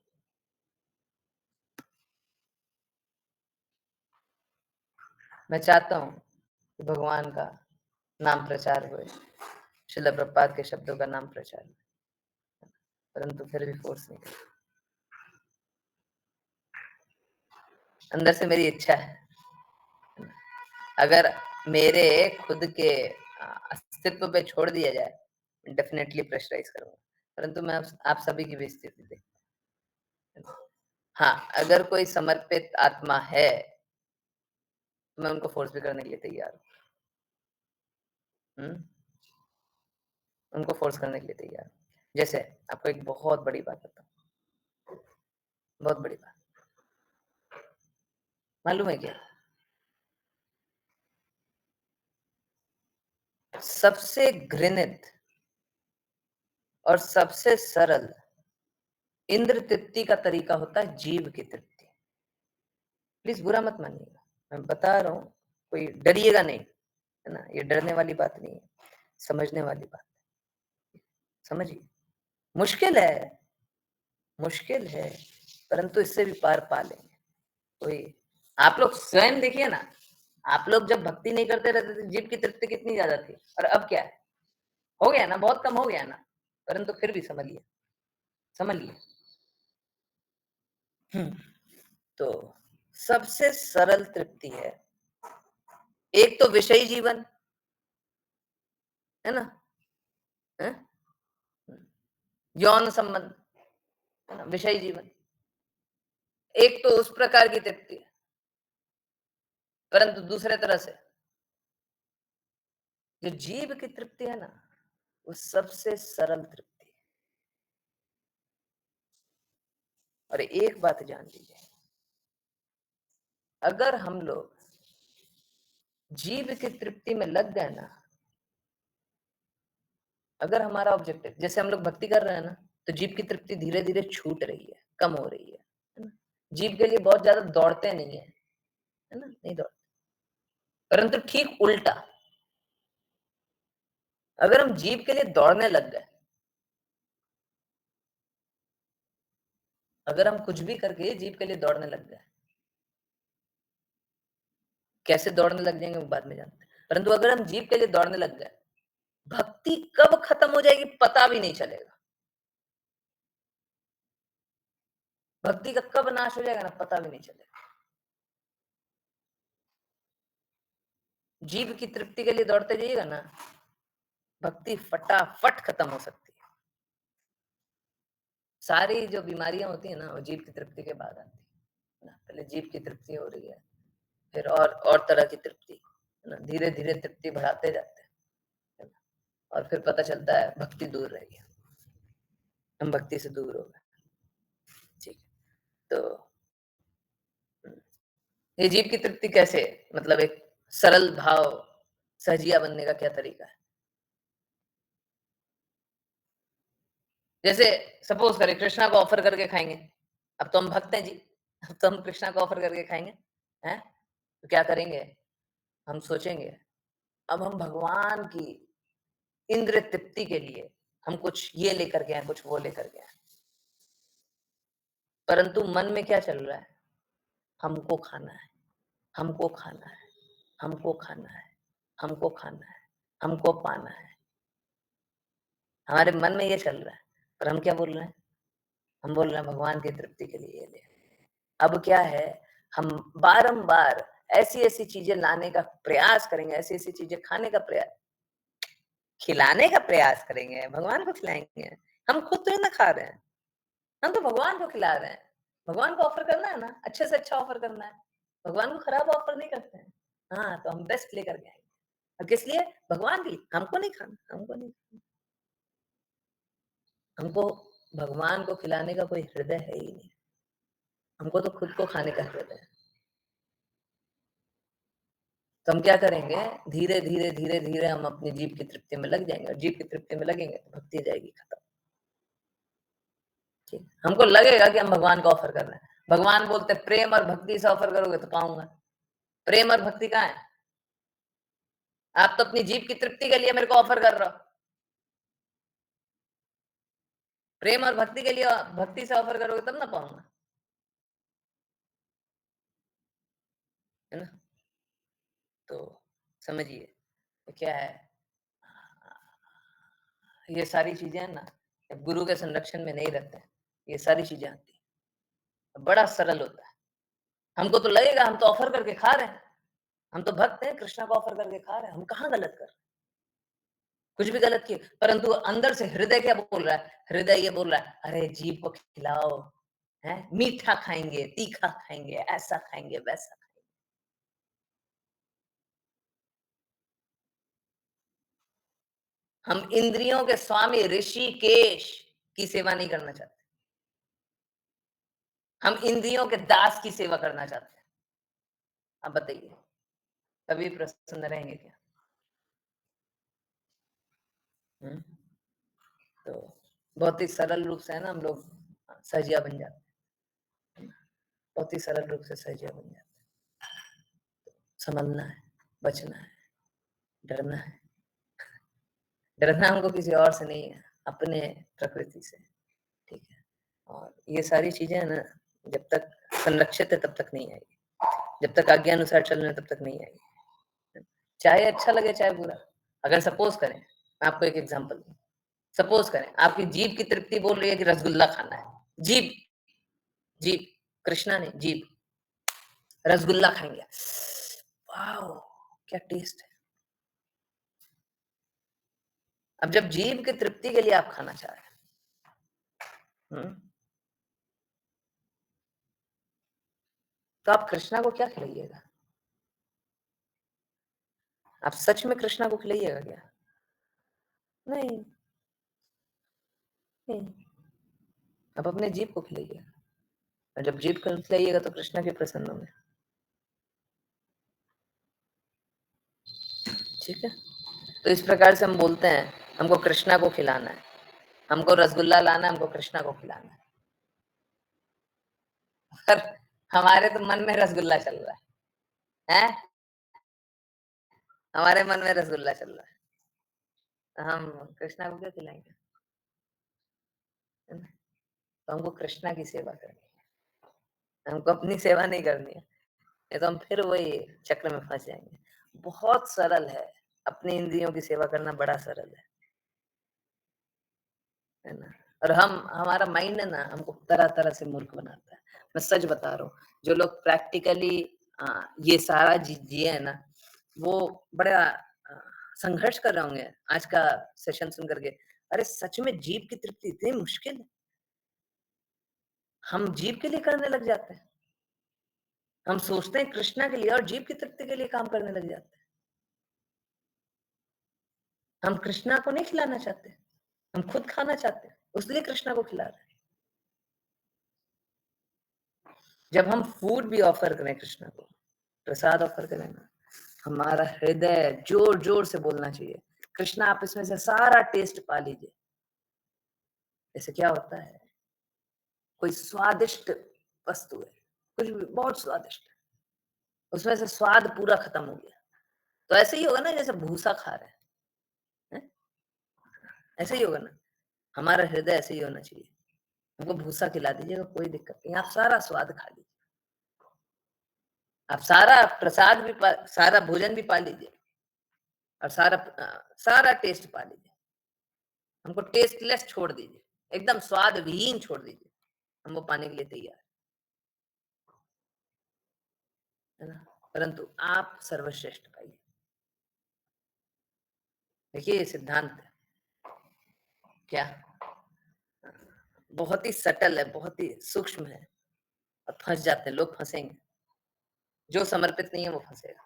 मैं चाहता हूं कि भगवान का नाम प्रचार हुए, श्रील प्रभुपाद के शब्दों का नाम प्रचार हुए, परंतु फिर भी फोर्स नहीं करता। अंदर से मेरी इच्छा है, अगर मेरे खुद के अस्तित्व पे छोड़ दिया जाए डेफिनेटली प्रेशराइज करूंगा, परंतु मैं आप सभी की भी स्थिति देखता हूं। हाँ, अगर कोई समर्पित आत्मा है तो मैं उनको फोर्स भी करने के लिए तैयार हूँ, उनको फोर्स करने के लिए तैयार हूँ। जैसे आपको एक बहुत बड़ी बात बताऊं, बहुत बड़ी बात, मालूम है क्या? सबसे घृणित और सबसे सरल इंद्र तृप्ति का तरीका होता है जीव की तृप्ति। प्लीज बुरा मत मानिएगा, मैं बता रहा हूं, कोई डरिएगा नहीं, है ना। ये डरने वाली बात नहीं है, समझने वाली बात। समझिए, मुश्किल है, मुश्किल है, परंतु इससे भी पार पा लेंगे। कोई आप लोग स्वयं देखिए ना, आप लोग जब भक्ति नहीं करते रहते थे, जीव की तृप्ति कितनी ज्यादा थी, और अब क्या है? हो गया ना, बहुत कम हो गया ना, परंतु फिर भी समझिए, समझिए। तो सबसे सरल तृप्ति है, एक तो विषयी जीवन, है ना, है? यौन संबंध, है ना, विषयी जीवन, एक तो उस प्रकार की तृप्ति है। परंतु दूसरे तरह से जो जीव की तृप्ति है ना, वो सबसे सरल तृप्ति है। और एक बात जान लीजिए, अगर हम लोग जीव की तृप्ति में लग गए ना, अगर हमारा ऑब्जेक्टिव, जैसे हम लोग भक्ति कर रहे हैं ना, तो जीव की तृप्ति धीरे धीरे छूट रही है, कम हो रही है ना। जीव के लिए बहुत ज्यादा दौड़ते नहीं है ना, नहीं दौड़ते। परंतु ठीक उल्टा, अगर हम जीव के लिए दौड़ने लग गए, अगर हम कुछ भी करके जीव के लिए दौड़ने लग गए, कैसे दौड़ने लग जाएंगे वो बाद में जानते हैं, परंतु अगर हम जीव के लिए दौड़ने लग गए, भक्ति कब खत्म हो जाएगी पता भी नहीं चलेगा। भक्ति का कब नाश हो जाएगा ना, पता भी नहीं चलेगा। जीव की तृप्ति के लिए दौड़ते जाइएगा ना, भक्ति फटाफट खत्म हो सकती है। सारी जो बीमारियां होती है ना, वो जीव की तृप्ति के बाद आती है ना। पहले जीव की तृप्ति हो रही है, फिर और तरह की तृप्ति है ना, धीरे धीरे तृप्ति बढ़ाते जाते हैं, है ना? और फिर पता चलता है भक्ति दूर रह गई, हम भक्ति से दूर हो गए। ठीक है, तो ये जीव की तृप्ति कैसे, मतलब एक सरल भाव सहजिया बनने का क्या तरीका है? जैसे सपोज करें कृष्णा को ऑफर करके खाएंगे, अब तो हम भक्त हैं जी, अब तो हम कृष्णा को ऑफर करके खाएंगे, हैं? तो क्या करेंगे, हम सोचेंगे अब हम भगवान की इंद्र तृप्ति के लिए हम कुछ ये लेकर के आए, कुछ वो लेकर के आए, परंतु मन में क्या चल रहा है, हमको खाना है, हमको खाना है, हमको खाना है, हमको खाना है, हमको पाना है। हमारे मन में ये चल रहा है, पर हम क्या बोल रहे हैं, हम बोल रहे हैं भगवान की तृप्ति के लिए ये ले। अब क्या है, हम बारंबार ऐसी ऐसी चीजें लाने का प्रयास करेंगे, ऐसी ऐसी चीजें खाने का प्रयास, खिलाने का प्रयास करेंगे, भगवान को खिलाएंगे। हम खुद तो ना खा रहे हैं, हम तो भगवान को खिला रहे हैं। भगवान को ऑफर करना है ना, अच्छे से अच्छा ऑफर करना है, भगवान को खराब ऑफर नहीं करते हैं। हाँ, तो हम बेस्ट लेकर के आएंगे। और किस लिए, भगवान के लिए, हमको नहीं खाना, हमको नहीं खाना। हमको भगवान को खिलाने का कोई हृदय है ही नहीं, हमको तो खुद को खाने का हृदय है। तो हम क्या करेंगे, धीरे धीरे धीरे धीरे हम अपनी जीव की तृप्ति में लग जाएंगे, और जीव की तृप्ति में लगेंगे तो भक्ति जाएगी खत्म। ठीक, हमको लगेगा कि हम भगवान को ऑफर कर रहे हैं। भगवान बोलते प्रेम और भक्ति से ऑफर करोगे तो पाऊंगा। प्रेम और भक्ति कहाँ है? आप तो अपनी जीव की तृप्ति के लिए मेरे को ऑफर कर रहे हो। प्रेम और भक्ति के लिए, भक्ति से ऑफर करोगे तब ना पाऊंगा, है ना? तो समझिए तो क्या है, ये सारी चीजें है ना, जब गुरु के संरक्षण में नहीं रहते हैं, ये सारी चीजें आती है, बड़ा सरल होता है। हमको तो लगेगा हम तो ऑफर करके खा रहे हैं, हम तो भक्त हैं, कृष्णा को ऑफर करके खा रहे हैं, हम कहाँ गलत कर रहे हैं, कुछ भी गलत किए, परंतु अंदर से हृदय क्या बोल रहा है, हृदय ये बोल रहा है अरे जीव को खिलाओ, है मीठा खाएंगे, तीखा खाएंगे, ऐसा खाएंगे, वैसा खाएंगे। हम इंद्रियों के स्वामी ऋषिकेश की सेवा नहीं करना चाहते, हम इंद्रियों के दास की सेवा करना चाहते हैं। अब बताइए कभी प्रसन्न रहेंगे क्या? तो बहुत ही सरल रूप से है ना, हम लोग सहजिया बन जाते हैं, बहुत ही सरल रूप से सहजिया बन जाते हैं। संभलना है, बचना है, डरना है। डरना हमको किसी और से नहीं है, अपने प्रकृति से। ठीक है, और ये सारी चीजें ना जब तक संरक्षित है तब तक नहीं आएगी, जब तक आज्ञा अनुसार चल रहे तब तक नहीं आएगी, चाहे अच्छा लगे चाहे बुरा। अगर सपोज करें, मैं आपको एक एग्जांपल दूं, सपोज करें आपकी जीभ की तृप्ति बोल रही है कि रसगुल्ला खाना है, जीभ, जीभ, कृष्णा ने जीभ, रसगुल्ला खाएंगे, वाओ क्या टेस्ट है। अब जब जीभ की तृप्ति के लिए आप खाना चाह रहे हैं, तो आप कृष्णा को क्या खिलाइएगा? आप सच में कृष्णा को खिलाइएगा क्या? नहीं, नहीं, आप अपने जीभ को खिलाइएगा, और जब जीभ को खिलाइएगा तो कृष्णा भी प्रसन्न होंगे। ठीक है, तो इस प्रकार से हम बोलते हैं हमको कृष्णा को खिलाना है, हमको रसगुल्ला लाना है, हमको कृष्णा को खिलाना है, पर हमारे तो मन में रसगुल्ला चल रहा है, हमारे मन में रसगुल्ला चल रहा है, तो हम कृष्णा को क्या खिलाएंगे? है ना? तो हमको कृष्णा की सेवा करनी है, हमको अपनी सेवा नहीं करनी है, नहीं तो हम फिर वही चक्र में फंस जाएंगे। बहुत सरल है, अपनी इंद्रियों की सेवा करना बड़ा सरल है ना? और हमारा माइंड है ना, हमको तरह तरह से मूर्ख बनाता है। मैं सच बता रहा हूँ, जो लोग प्रैक्टिकली ये सारा जिए है ना, वो बड़ा संघर्ष कर रहे होंगे आज का सेशन सुन करके। अरे सच में जीव की तृप्ति इतनी मुश्किल है, हम जीव के लिए करने लग जाते हैं। हम सोचते हैं कृष्णा के लिए और जीव की तृप्ति के लिए काम करने लग जाते हैं। हम कृष्णा को नहीं खिलाना चाहते, हम खुद खाना चाहते हैं, उसलिए कृष्णा को खिला रहे हैं। जब हम फूड भी ऑफर करें कृष्णा को, प्रसाद ऑफर करें ना, हमारा हृदय जोर जोर से बोलना चाहिए, कृष्णा आप इसमें से सारा टेस्ट पा लीजिए। ऐसे क्या होता है, कोई स्वादिष्ट वस्तु है, कुछ भी बहुत स्वादिष्ट है, उसमें से स्वाद पूरा खत्म हो गया, तो ऐसे ही होगा ना जैसे भूसा खा रहे हैं। ऐसे ही होगा ना, हमारा हृदय ऐसे ही होना चाहिए। हमको भूसा खिला दीजिएगा, कोई दिक्कत नहीं, आप सारा स्वाद खा लीजिए, आप सारा प्रसाद भी सारा भोजन भी पा लीजिए और सारा टेस्ट पा लीजिए। हमको टेस्टलेस छोड़ दीजिए, एकदम स्वाद विहीन छोड़ दीजिए, हम वो पाने के लिए तैयार है ना। परंतु आप सर्वश्रेष्ठ पाइए। देखिए ये सिद्धांत है क्या, बहुत ही सटल है, बहुत ही सूक्ष्म है, और फंस जाते हैं लोग, फंसेंगे। जो समर्पित नहीं है वो फंसेगा।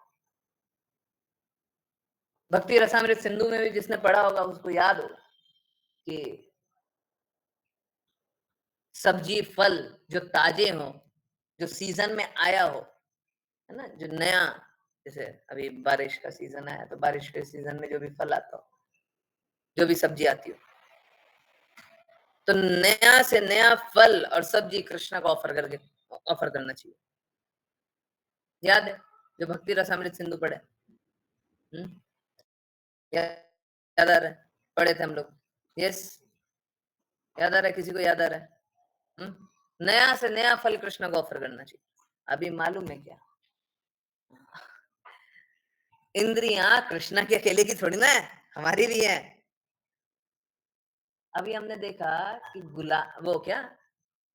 भक्ति रसामृत सिंधु में भी जिसने पढ़ा होगा उसको याद होगा कि सब्जी फल जो ताजे हो, जो सीजन में आया हो, है ना, जो नया, जैसे अभी बारिश का सीजन आया तो बारिश के सीजन में जो भी फल आता हो, जो भी सब्जी आती हो, तो नया से नया फल और सब्जी कृष्णा को ऑफर करना चाहिए। याद है जो भक्ति रसामृत सिंधु पढ़े, याद आ रहा है, पढ़े थे हम लोग। यस, याद आ रहा है, किसी को याद आ रहा है? नया से नया फल कृष्ण को ऑफर करना चाहिए। अभी मालूम है क्या, इंद्रियां कृष्णा के अकेले की थोड़ी ना है, हमारी भी है। अभी हमने देखा कि वो क्या,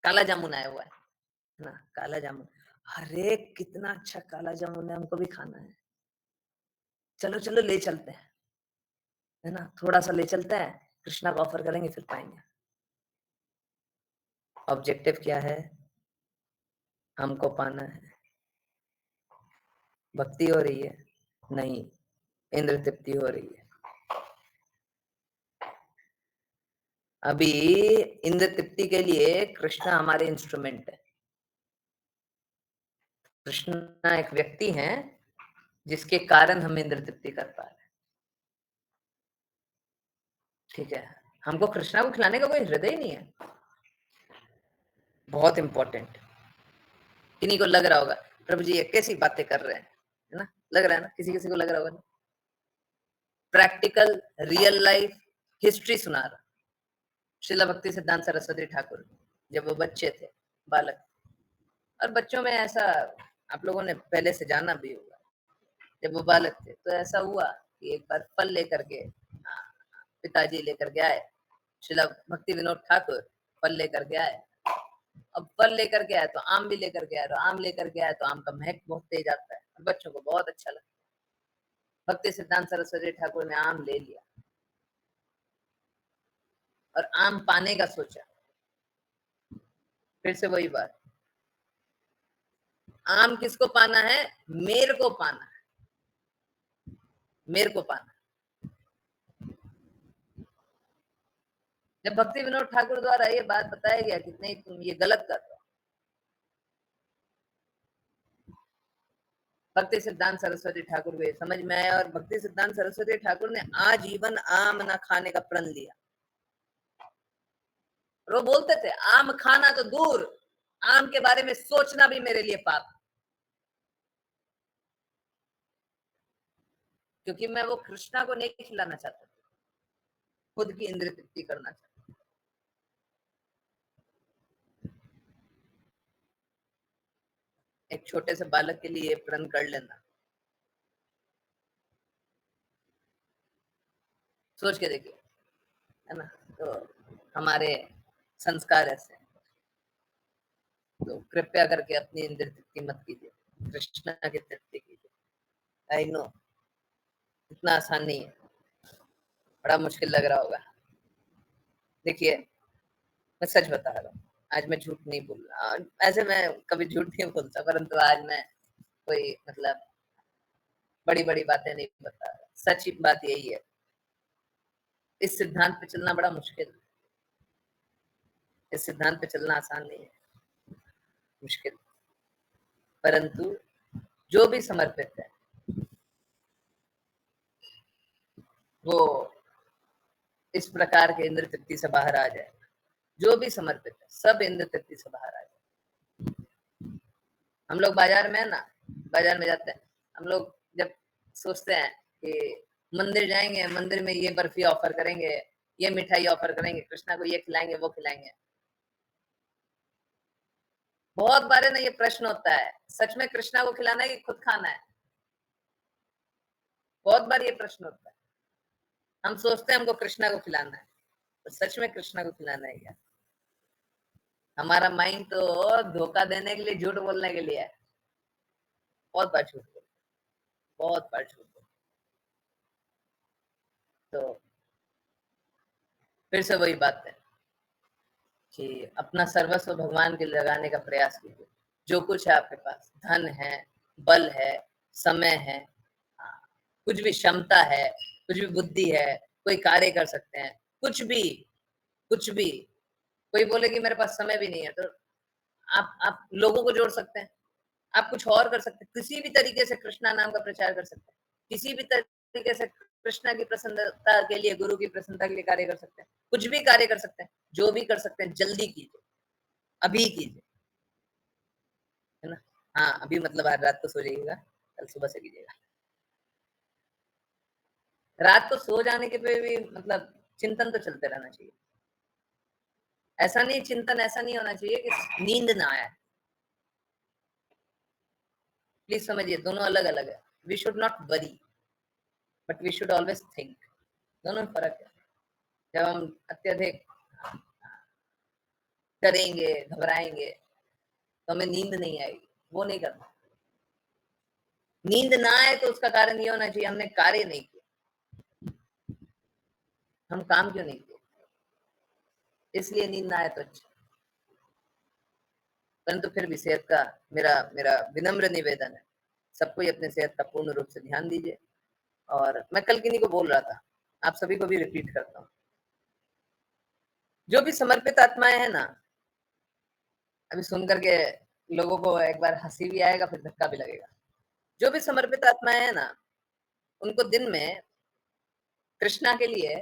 काला जामुन आया हुआ है ना, काला जामुन, अरे कितना अच्छा काला जामुन है, हमको भी खाना है, चलो चलो ले चलते हैं, है ना, थोड़ा सा ले चलते हैं, कृष्णा को ऑफर करेंगे फिर पाएंगे। ऑब्जेक्टिव क्या है, हमको पाना है। भक्ति हो रही है नहीं, इंद्र तृप्ति हो रही है। अभी इंद्र तृप्ति के लिए कृष्ण हमारे इंस्ट्रूमेंट है। कृष्ण एक व्यक्ति है जिसके कारण हम इंद्र तृप्ति कर पा रहे हैं। ठीक है, हमको कृष्णा को खिलाने का कोई हृदय ही नहीं है। बहुत इंपॉर्टेंट। किन्हीं को लग रहा होगा प्रभु जी ये कैसी बातें कर रहे हैं, है ना, लग रहा है ना, किसी किसी को लग रहा होगा। प्रैक्टिकल रियल लाइफ हिस्ट्री सुना रहा श्रीला भक्ति सिद्धांत सरस्वती ठाकुर, जब वो बच्चे थे, बालक, और बच्चों में ऐसा आप लोगों ने पहले से जाना भी होगा, जब वो बालक थे तो ऐसा हुआ कि एक बार फल लेकर के पिताजी लेकर के आए, श्रीला भक्ति विनोद ठाकुर फल लेकर के आए। अब फल लेकर के आए तो आम भी लेकर के आए, तो आम लेकर के आए तो आम का महक बहुत तेज आता है, बच्चों को बहुत अच्छा लगता। भक्ति सिद्धांत सरस्वती ठाकुर ने आम ले लिया और आम पाने का सोचा। फिर से वही बात, आम किसको पाना है, मेरे को पाना है, मेरे को पाना। जब भक्ति विनोद ठाकुर द्वारा ये बात बताया गया कि नहीं तुम ये गलत कर रहे हो, भक्ति सिद्धांत सरस्वती ठाकुर को ये समझ में आया और भक्ति सिद्धांत सरस्वती ठाकुर ने आजीवन आम ना खाने का प्रण लिया। और वो बोलते थे आम खाना तो दूर, आम के बारे में सोचना भी मेरे लिए पाप, क्योंकि मैं वो कृष्णा को नहीं खिलाना चाहता, खुद की इंद्रिय तृप्ति करना चाहता। एक छोटे से बालक के लिए प्रण कर लेना, सोच के देखिए, है ना। तो हमारे संस्कार ऐसे हैं। तो कृपया करके अपनी इंद्र तृप्ति मत कीजिए, कृष्णा की तृप्ति कीजिए। आई नो इतना आसान नहीं है, बड़ा मुश्किल लग रहा होगा। देखिए मैं सच बता रहा हूँ, आज मैं झूठ नहीं बोल रहा। ऐसे मैं कभी झूठ नहीं बोलता, परंतु आज मैं कोई मतलब बड़ी बड़ी बातें नहीं बता रहा। सच बात यही है, इस सिद्धांत पे चलना बड़ा मुश्किल है। इस सिद्धांत पे चलना आसान नहीं है, मुश्किल। परंतु जो भी समर्पित है वो इस प्रकार के इंद्र तृप्ति से बाहर आ जाए। जो भी समर्पित है सब इंद्र तृप्ति से बाहर आ जाए। हम लोग बाजार में है ना, बाजार में जाते हैं हम लोग, जब सोचते हैं कि मंदिर जाएंगे, मंदिर में ये बर्फी ऑफर करेंगे, ये मिठाई ऑफर करेंगे, कृष्णा को ये खिलाएंगे वो खिलाएंगे। बहुत बार ना ये प्रश्न होता है, सच में कृष्णा को खिलाना है कि खुद खाना है? बहुत बार ये प्रश्न होता है। हम सोचते हैं हमको कृष्णा को खिलाना है, तो सच में कृष्णा को खिलाना है क्या? हमारा माइंड तो धोखा देने के लिए, झूठ बोलने के लिए है। बहुत बार झूठ बोल, बहुत बार झूठ बोल। तो फिर से वही बात है कि अपना सर्वस्व भगवान के लगाने का प्रयास कीजिए। जो कुछ है आपके पास, धन है, बल है, समय है, कुछ भी क्षमता है, कुछ भी बुद्धि है, कोई कार्य कर सकते हैं, कुछ भी, कुछ भी। कोई बोले कि मेरे पास समय भी नहीं है, तो आप लोगों को जोड़ सकते हैं, आप कुछ और कर सकते हैं, किसी भी तरीके से कृष्णा नाम का प्रचार कर सकते हैं, किसी भी तरीके से कृष्णा की प्रसन्नता के लिए, गुरु की प्रसन्नता के लिए कार्य कर सकते हैं, कुछ भी कार्य कर सकते हैं। जो भी कर सकते हैं जल्दी कीजिए, अभी कीजिए, है ना। हाँ अभी मतलब आज रात को सो जाइएगा, कल सुबह से कीजिएगा। रात को सो जाने के पे भी मतलब चिंतन तो चलते रहना चाहिए। ऐसा नहीं, चिंतन ऐसा नहीं होना चाहिए कि नींद ना आए। प्लीज समझिए, दोनों अलग अलग है। We should not worry but we should always think. दोनों में फर्क है। जब हम अत्यधिक डरेंगे, घबराएंगे, तो हमें नींद नहीं आएगी। वो नहीं करना। नींद ना आए तो उसका कारण ये होना चाहिए हमने कार्य नहीं किया। हम काम क्यों नहीं किए, इसलिए नींद ना आए तो अच्छा। परंतु फिर भी सेहत का मेरा मेरा विनम्र निवेदन है, सबको ही अपने सेहत का पूर्ण रूप से ध्यान दीजिए। और मैं कल किन्हीं को बोल रहा था, आप सभी को भी रिपीट करता हूँ, जो भी समर्पित आत्माएं हैं ना, अभी सुन करके लोगों को एक बार हंसी भी आएगा, फिर धक्का भी लगेगा। जो भी समर्पित आत्माएं हैं ना, उनको दिन में कृष्णा के लिए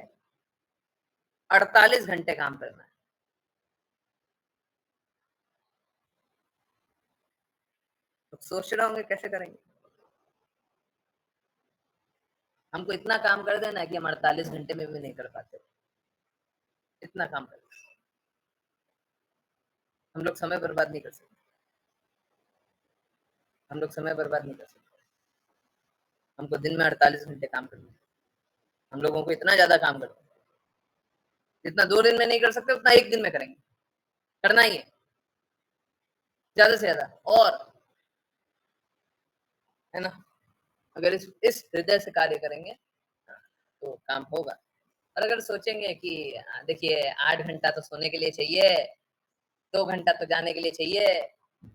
48 घंटे काम करना है। तो सोच रहे होंगे कैसे करेंगे। हमको इतना काम कर देना है कि हम 48 घंटे में भी नहीं कर पाते, इतना काम कर देना। हम लोग समय बर्बाद नहीं कर सकते, हम लोग समय बर्बाद नहीं कर सकते। हमको दिन में 48 घंटे काम करना है। हम लोगों को इतना ज्यादा काम करना है, जितना 2 दिन में नहीं कर सकते उतना 1 दिन में करेंगे, करना ही है ज्यादा से ज्यादा। और है ना, अगर इस हृदय से कार्य करेंगे तो काम होगा। और अगर सोचेंगे कि देखिए 8 घंटा तो सोने के लिए चाहिए, 2 घंटा तो जाने के लिए चाहिए,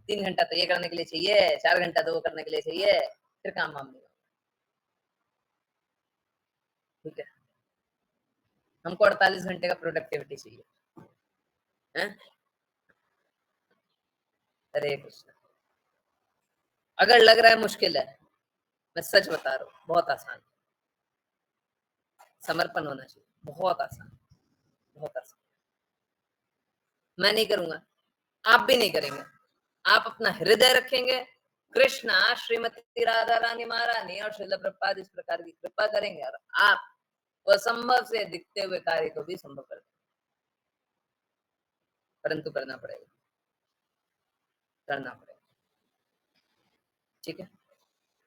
3 घंटा तो ये करने के लिए चाहिए, 4 घंटा तो वो करने के लिए चाहिए, फिर काम वाम नहीं होगा। ठीक है, हमको 48 घंटे का प्रोडक्टिविटी चाहिए है? हरे कृष्ण। अगर लग रहा है मुश्किल है, मैं सच बता रहा हूँ बहुत आसान। समर्पण होना चाहिए, बहुत आसान, बहुत आसान। मैं नहीं करूंगा, आप भी नहीं करेंगे। आप अपना हृदय रखेंगे, कृष्णा, श्रीमती राधा रानी महारानी और श्रील प्रभुपाद इस प्रकार की कृपा करेंगे और आप असंभव से दिखते हुए कार्य को भी संभव कर देंगे। परंतु करना पड़ेगा, करना पड़ेगा। ठीक है,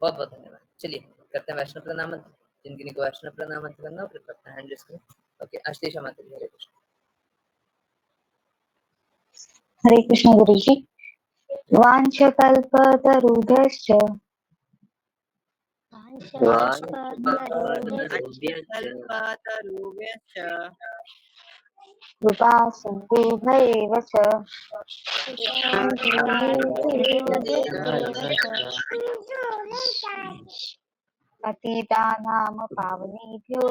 बहुत बहुत धन्यवाद। चलिए करते हैं वैष्णव प्रणाम। जिनकी को वैष्णव प्रणाम करना हो, कृपया अपना हैंड रेस करें। ओके, आशीष माता जी, हरे कृष्ण। हरे कृष्ण गुरुजी। वाञ्छकल्पतरुभ्यश्च कल्पतरुभ्यश्च कृपा सिन्धुभ्येव च पतितानां पावनेभ्यो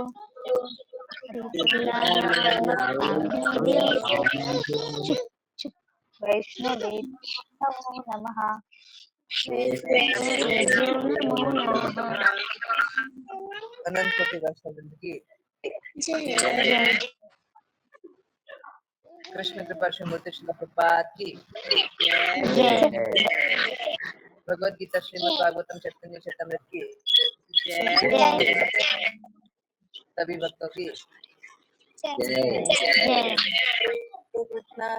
वैष्णवेभ्यो नमो नमः। अनंत कोटि वैष्णववृंद की कृष्ण कृपा श्रीमूर्ति श्रील प्रभुपाद की भगवद गीता श्रीमद् भागवतम चैतन्य चैतमृत की सभी भक्तों की हरे कृष्णा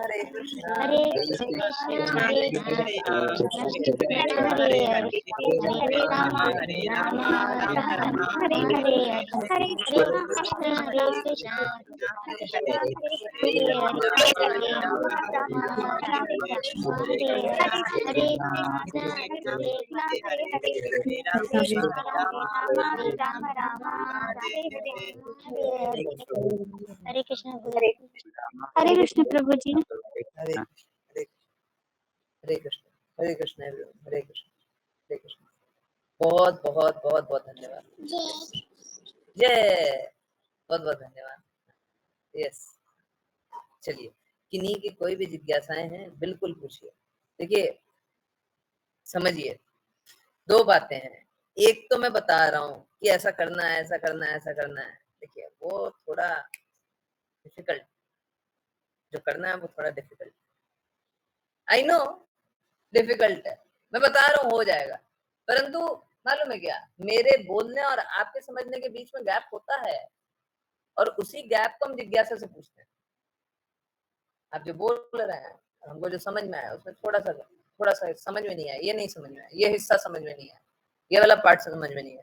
कृष्ण हरे कृष्ण गुरु। हरे कृष्ण प्रभु जी। हरे हरे कृष्ण हरे कृष्ण everyone, हरे कृष्ण हरे कृष्ण। बहुत बहुत बहुत बहुत धन्यवाद। जय बहुत बहुत धन्यवाद। यस चलिए किन्हीं की कोई भी जिज्ञासाएं हैं बिल्कुल पूछिए। देखिए समझिए दो बातें हैं। एक तो मैं बता रहा हूँ कि ऐसा करना है ऐसा करना है ऐसा करना है। देखिए वो थोड़ा डिफिकल्ट, जो करना है वो थोड़ा डिफिकल्ट, आई नो डिफिकल्ट है। मैं बता रहा हूँ हो जाएगा, परंतु मालूम है क्या, मेरे बोलने और आपके समझने के बीच में गैप होता है और उसी गैप को हम जिज्ञासा से पूछते हैं। आप जो बोल रहे हैं हमको जो समझ में आया उसमें थोड़ा सा समझ में नहीं आया, ये नहीं समझ में आया, ये हिस्सा समझ में नहीं आया, ये वाला पार्ट समझ में नहीं आया,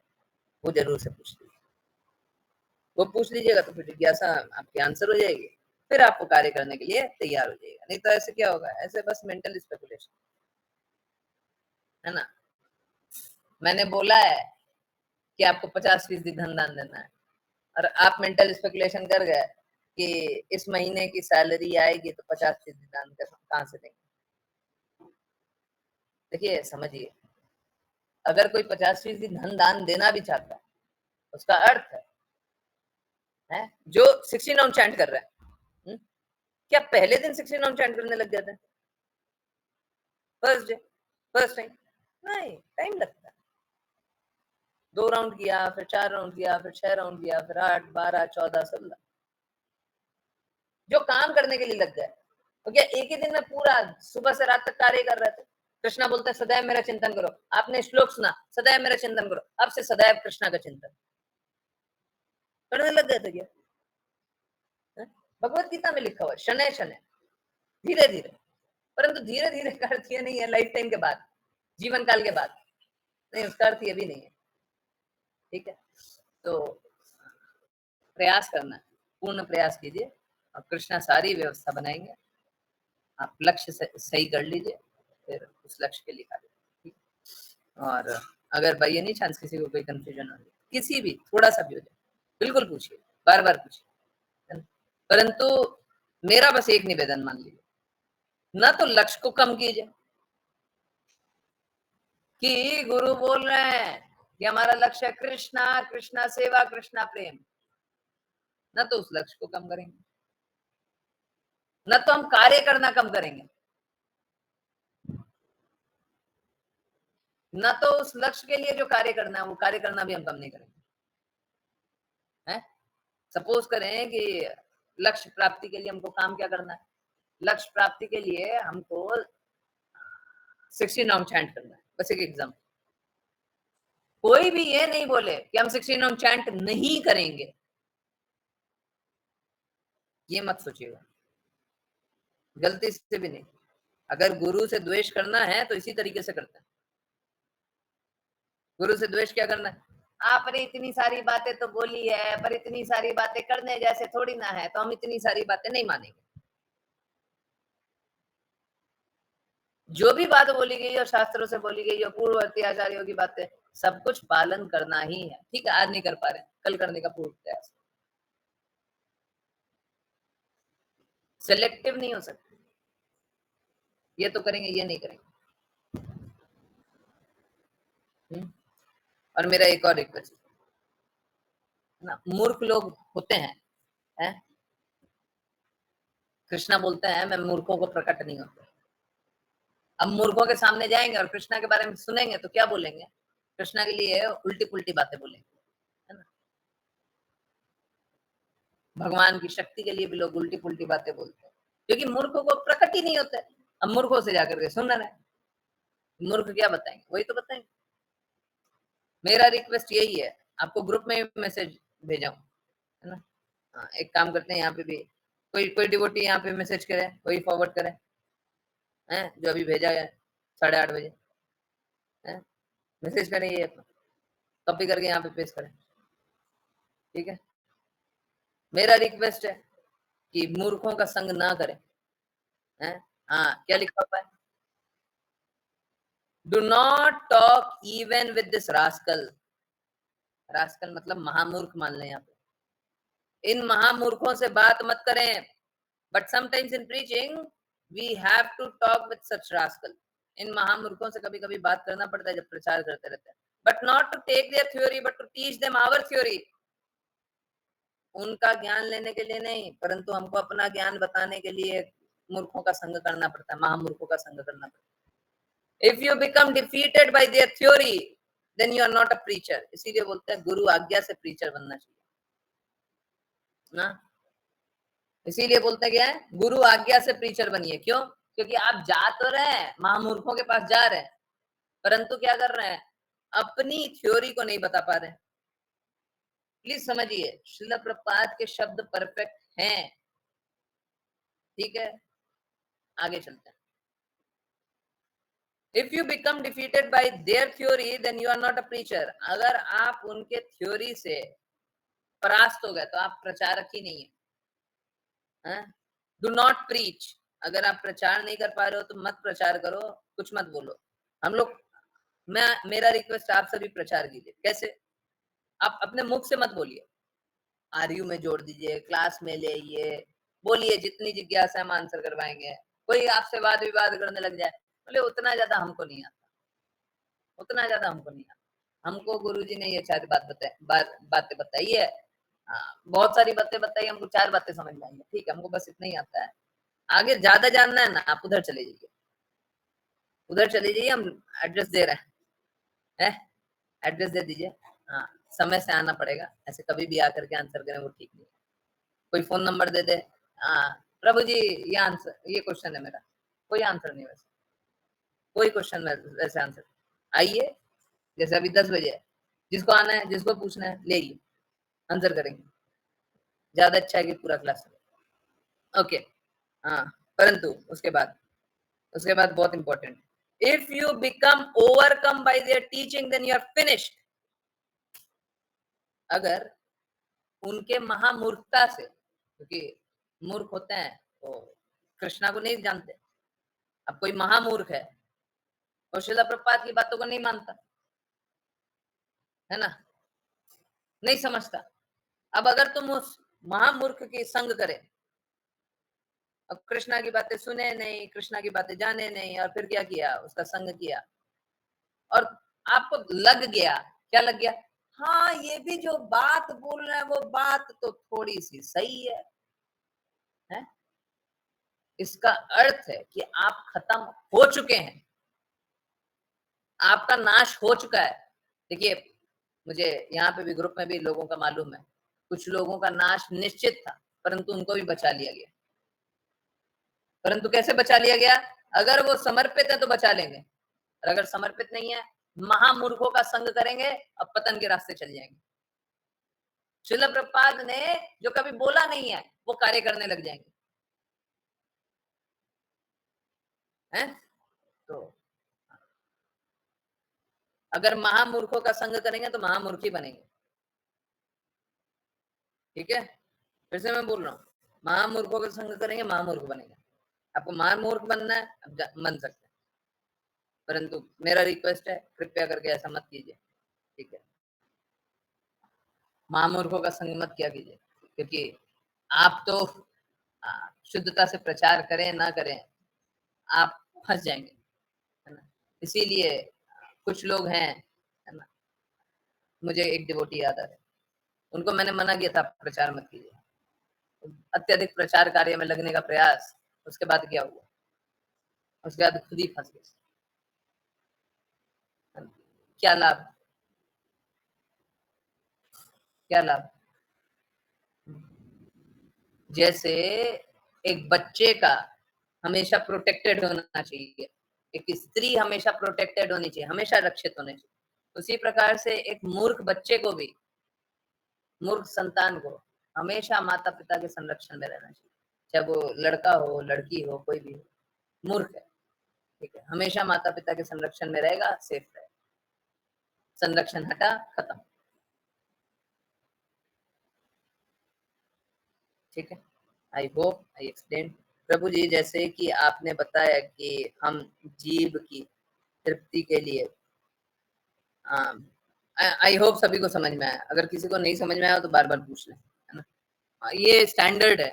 वो जरूर से पूछ लीजिए। वो पूछ लीजिएगा तो फिर जिज्ञासा आपकी आंसर हो जाएगी, फिर आपको कार्य करने के लिए तैयार हो जाएगा। नहीं तो ऐसे क्या होगा, ऐसे बस मेंटल स्पेकुलेशन है ना। मैंने बोला है कि आपको 50% धन दान देना है और आप मेंटल स्पेकुलेशन कर गए कि इस महीने की सैलरी आएगी तो 50% दान कहाँ से देंगे। देखिए समझिए, अगर कोई 50% धन दान देना भी चाहता है उसका अर्थ है जो 69 चैंट कर रहा है, क्या पहले दिन 69 चैंट करने लग जाता है फर्स्ट डे फर्स्ट टाइम? नहीं, टाइम लगता है। 2 राउंड किया, फिर 4 राउंड किया, फिर 6 राउंड किया, फिर 8 12 14 16, जो काम करने के लिए लग गए। तो क्या एक ही दिन में पूरा सुबह से रात तक कार्य कर रहे थे? कृष्णा बोलते हैं सदैव मेरा चिंतन करो। आपने श्लोक सुना, सदैव मेरा चिंतन करो, अब से सदैव कृष्णा का चिंतन करने लग गए थे क्या? भगवत गीता में लिखा हुआ है शनै शनै, धीरे धीरे। परंतु धीरे धीरे का अर्थ ये नहीं है लाइफ टाइम के बाद, जीवन काल के बाद नहीं, उसका अर्थ ये भी नहीं है। ठीक है, तो प्रयास करना है, पूर्ण प्रयास कीजिए और कृष्णा सारी व्यवस्था बनाएंगे। आप लक्ष्य सही कर लीजिए, फिर उस लक्ष्य के लिए कार्य करिए। और अगर बाई एनी चांस किसी को कोई कंफ्यूजन हो जाए, किसी भी थोड़ा सा भी हो जाए, बिल्कुल पूछिए, बार बार पूछिए। परंतु मेरा बस एक निवेदन मान लीजिए, ना तो लक्ष्य को कम कीजिए कि गुरु बोल रहे हैं कि हमारा लक्ष्य है कृष्णा, कृष्णा सेवा, कृष्णा प्रेम, ना तो उस लक्ष्य को कम करेंगे, ना तो हम कार्य करना कम करेंगे, ना तो उस लक्ष्य के लिए जो कार्य करना है वो कार्य करना भी हम कम नहीं करेंगे। है सपोज करें कि लक्ष्य प्राप्ति के लिए हमको काम क्या करना है, लक्ष्य प्राप्ति के लिए हमको 69 चैंट करना है, बस एक एग्जाम्पल। कोई भी ये नहीं बोले कि हम 69 चैंट नहीं करेंगे, ये मत सोचिएगा, गलती से भी नहीं। अगर गुरु से द्वेष करना है तो इसी तरीके से करते हैं। गुरु से द्वेष क्या करना है, आपने इतनी सारी बातें तो बोली है पर इतनी सारी बातें करने जैसे थोड़ी ना है, तो हम इतनी सारी बातें नहीं मानेंगे। जो भी बात बोली गई और शास्त्रों से बोली गई और पूर्ववर्ती आचार्यों की बातें, सब कुछ पालन करना ही है। ठीक है, आज नहीं कर पा रहे, कल करने का पूर्ण प्रयास। सिलेक्टिव नहीं हो सकते, ये तो करेंगे ये नहीं करेंगे। और मेरा एक और रिक्वेस्ट ना, मूर्ख लोग होते हैं? कृष्णा बोलते हैं मैं मूर्खों को प्रकट नहीं होता। अब मूर्खों के सामने जाएंगे और कृष्णा के बारे में सुनेंगे तो क्या बोलेंगे? कृष्णा के लिए उल्टी पुल्टी बातें बोलेंगे, है ना? भगवान की शक्ति के लिए भी लोग उल्टी पुल्टी बातें बोलते हैं, क्योंकि मूर्खों को प्रकट ही नहीं होता है। अब मूर्खों से जाकर के सुन रहे, मूर्ख क्या बताएंगे? वही तो बताएंगे। मेरा रिक्वेस्ट यही है, आपको ग्रुप में मैसेज भेजा हूं, है ना? हाँ, एक काम करते हैं, यहाँ पे भी कोई डिवोटी यहाँ पे मैसेज करे, कोई फॉरवर्ड करे, हैं जो अभी भेजा है 8:30 बजे, हैं मैसेज करें, ये कॉपी करके यहाँ पे पेस्ट करें। ठीक है, मेरा रिक्वेस्ट है कि मूर्खों का संग ना करें, हैं? हाँ, क्या लिखा हुआ है? Do not talk even with this rascal. Rascal मतलब महामूर्ख मान लें यहाँ पे। इन महामूर्खों से बात मत करें। But sometimes in preaching we have to talk with such rascal. इन महामूर्खों से कभी कभी बात करना पड़ता है जब प्रचार करते रहते हैं। But not to take their theory, but to teach them our theory. उनका ज्ञान लेने के लिए नहीं, परंतु हमको अपना ज्ञान बताने के लिए मूर्खों का संग करना पड़ता है, महामूर्खों का संग करना पड़ता है। If you become defeated by their theory then you are not a preacher. इसीलिए बोलते हैं गुरु आज्ञा से प्रीचर बनना चाहिए ना। इसीलिए बोलते हैं क्या है, गुरु आज्ञा से प्रीचर बनिए। क्यों? क्योंकि आप जा तो रहे हैं, महामूर्खों के पास जा रहे हैं, परंतु क्या कर रहे हैं? अपनी थ्योरी को नहीं बता पा रहे हैं। प्लीज समझिए, श्रील प्रभुपाद के शब्द परफेक्ट हैं। ठीक है, आगे चलते हैं। If you become defeated by their theory, then you are not a preacher. अगर आप उनके थ्योरी से परास्त हो गए तो आप प्रचारक ही नहीं है। Do not preach. अगर आप प्रचार नहीं कर पा रहे हो तो मत प्रचार करो, कुछ मत बोलो। हम लोग, मेरा रिक्वेस्ट आप सभी प्रचार कीजिए। कैसे? आप अपने मुख से मत बोलिए, आरयू में जोड़ दीजिए, क्लास में ले ये बोलिए, जितनी जिज्ञासा हम आंसर करवाएंगे। कोई आपसे वाद विवाद करने लग जाए, बोले उतना ज्यादा हमको नहीं आता, उतना ज्यादा हमको नहीं आता। हमको गुरुजी ने ये 4 बातें बताई है। हाँ, बहुत सारी बातें बताई, हमको 4 बातें समझ में आई है। ठीक है, हमको बस इतना ही आता है। आगे ज्यादा जानना है ना, आप उधर चले जाइए, उधर चले जाइए, हम एड्रेस दे रहे हैं, एड्रेस दे दीजिए। हाँ, समय से आना पड़ेगा, ऐसे कभी भी आकर के आंसर करें वो ठीक नहीं। कोई फोन नंबर दे दे, हाँ प्रभु जी ये आंसर, ये क्वेश्चन है मेरा, कोई आंसर नहीं, वैसे कोई क्वेश्चन वैसे आंसर। आइए, जैसे अभी 10 बजे है, जिसको आना है, जिसको पूछना है, ले आइए, आंसर करेंगे। ज्यादा अच्छा है कि पूरा क्लास। ओके, हाँ, परंतु उसके बाद बहुत important, if you become overcome by their teaching then you are finished. अगर उनके महामूर्खता से, क्योंकि मूर्ख होते हैं तो कृष्णा को नहीं जानते। अब कोई महामूर्ख है और श्रील प्रभुपाद की बातों को नहीं मानता, है ना, नहीं समझता। अब अगर तुम उस महामूर्ख की संग करे, अब कृष्णा की बातें सुने नहीं, कृष्णा की बातें जाने नहीं, और फिर क्या किया? उसका संग किया और आपको लग गया, क्या लग गया? हाँ, ये भी जो बात बोल रहे हैं वो बात तो थोड़ी सी सही है? इसका अर्थ है कि आप खत्म हो चुके हैं, आपका नाश हो चुका है। देखिए, मुझे यहाँ पे भी ग्रुप में भी लोगों का मालूम है, कुछ लोगों का नाश निश्चित था, परंतु उनको भी बचा लिया गया। परंतु कैसे बचा लिया गया? अगर वो समर्पित है तो बचा लेंगे, और अगर समर्पित नहीं है, महामूर्खों का संग करेंगे और पतन के रास्ते चल जाएंगे। श्रील प्रभुपाद ने जो कभी बोला नहीं है वो कार्य करने लग जाएंगे, हैं? तो अगर महामूर्खों का संग करेंगे तो महामूर्ख ही बनेंगे। ठीक है, फिर से मैं बोल रहा हूँ, महामूर्खों का संग करेंगे महामूर्ख बनेंगे। आपको महामूर्ख बनना है, अब बन सकते हैं। परंतु मेरा रिक्वेस्ट है, कृपया करके ऐसा मत कीजिए, ठीक है। महामूर्खों का संग मत किया कीजिए, क्योंकि आप तो शुद्धता से प्रचार करें ना करें, आप फंस जाएंगे, है ना। इसीलिए कुछ लोग हैं, है ना, मुझे एक डिवोटी याद आ रहे, उनको मैंने मना किया था प्रचार मत कीजिए। अत्यधिक प्रचार कार्य में लगने का प्रयास, उसके बाद क्या हुआ, उसके बाद खुद ही फंस गए। क्या लाभ, क्या लाभ। जैसे एक बच्चे का हमेशा प्रोटेक्टेड होना चाहिए, एक स्त्री हमेशा प्रोटेक्टेड होनी चाहिए, हमेशा रक्षित होनी चाहिए, उसी प्रकार से एक मूर्ख बच्चे को भी, मूर्ख संतान को हमेशा माता पिता के संरक्षण में रहना चाहिए, चाहे वो लड़का हो लड़की हो कोई भी हो, मूर्ख है, ठीक है, हमेशा माता पिता के संरक्षण में रहेगा, सेफ रहेगा। संरक्षण हटा, खत्म, ठीक है। I hope I explain. प्रभु जी, जैसे कि आपने बताया कि हम जीव की तृप्ति के लिए, आई होप सभी को समझ में आया, अगर किसी को नहीं समझ में आया तो बार बार पूछ लें, है ना। ये स्टैंडर्ड है,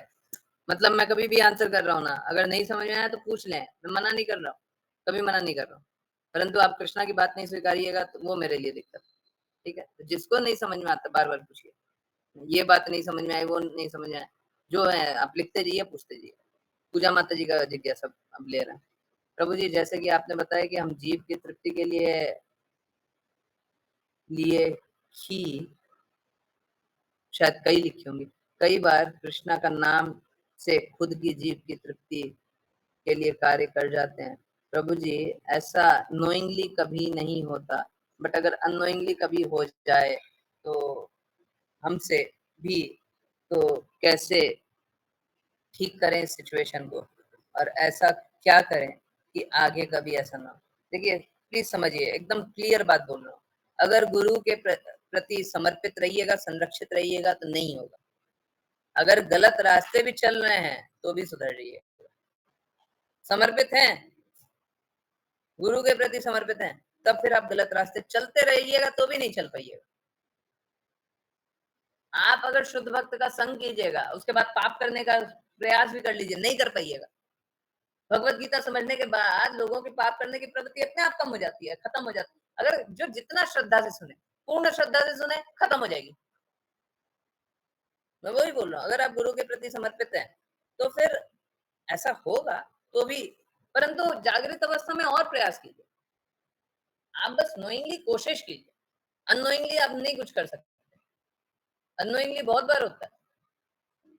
मतलब मैं कभी भी आंसर कर रहा हूँ ना, अगर नहीं समझ में आया तो पूछ लें, मैं मना नहीं कर रहा हूँ, कभी मना नहीं कर रहा हूँ, परंतु आप कृष्णा की बात नहीं स्वीकारिएगा तो वो मेरे लिए दिक्कत, ठीक है। तो जिसको नहीं समझ में आता बार बार पूछिए, ये बात नहीं समझ में आई, वो नहीं समझ में आया, जो है आप लिखते जाइए, पूछते जाइए। पूजा माता जी का जिज्ञासा अब ले रहे हैं। प्रभु जी, जैसे कि आपने बताया कि हम जीव की तृप्ति के लिए लिए ही, शायद कई लिखी होंगी, कई बार कृष्णा का नाम से खुद की जीव की तृप्ति के लिए कार्य कर जाते हैं। प्रभु जी, ऐसा नोइंगली कभी नहीं होता, बट अगर अननोइंगली कभी हो जाए तो हमसे भी, तो कैसे ठीक करें इस सिचुएशन को, और ऐसा क्या करें कि आगे कभी ऐसा ना हो। देखिए प्लीज समझिए, एकदम क्लियर बात बोल रहा हूँ, अगर गुरु के प्रति समर्पित रहिएगा, संरक्षित रहिएगा तो नहीं होगा। अगर गलत रास्ते भी चल रहे हैं तो भी सुधर जाइए, समर्पित हैं, गुरु के प्रति समर्पित हैं, तब फिर आप गलत रास्ते चलते रहिएगा तो भी नहीं चल पाइएगा। आप अगर शुद्ध भक्त का संग कीजिएगा, उसके बाद पाप करने का प्रयास भी कर लीजिए, नहीं कर पाइएगा। भगवत गीता समझने के बाद लोगों की पाप करने की प्रवृत्ति अपने आप कम हो जाती है, खत्म हो जाती है। अगर जो जितना श्रद्धा से सुने, पूर्ण श्रद्धा से सुने, खत्म हो जाएगी। मैं वही बोल रहा हूँ, अगर आप गुरु के प्रति समर्पित हैं तो फिर ऐसा होगा तो भी, परंतु जागृत अवस्था में और प्रयास कीजिए, आप बस नोइंगली कोशिश कीजिए, अननोइंगली आप नहीं कुछ कर सकते, अननोइंगली बहुत बार होता है।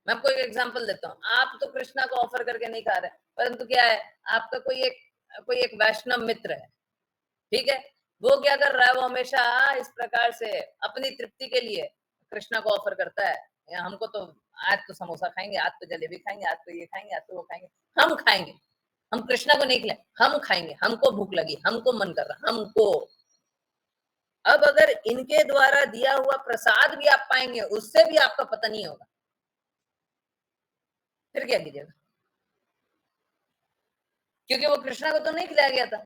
मैं आपको एक एग्जांपल देता हूँ, आप तो कृष्णा को ऑफर करके नहीं खा रहे, परंतु क्या है, आपका कोई एक वैष्णव मित्र है, ठीक है, वो क्या कर रहा है, वो हमेशा इस प्रकार से अपनी तृप्ति के लिए कृष्णा को ऑफर करता है, या हमको तो आज तो समोसा खाएंगे, आज तो जलेबी खाएंगे, आज तो ये खाएंगे, आज तो वो खाएंगे, हम खाएंगे, हम कृष्णा को नहीं खिलाए, हम खाएंगे, हमको भूख लगी, हमको मन कर रहा, हमको। अब अगर इनके द्वारा दिया हुआ प्रसाद भी आप पाएंगे, उससे भी आपका पता नहीं होगा, फिर क्या कीजिएगा, क्योंकि वो कृष्णा को तो नहीं खिलाया गया था,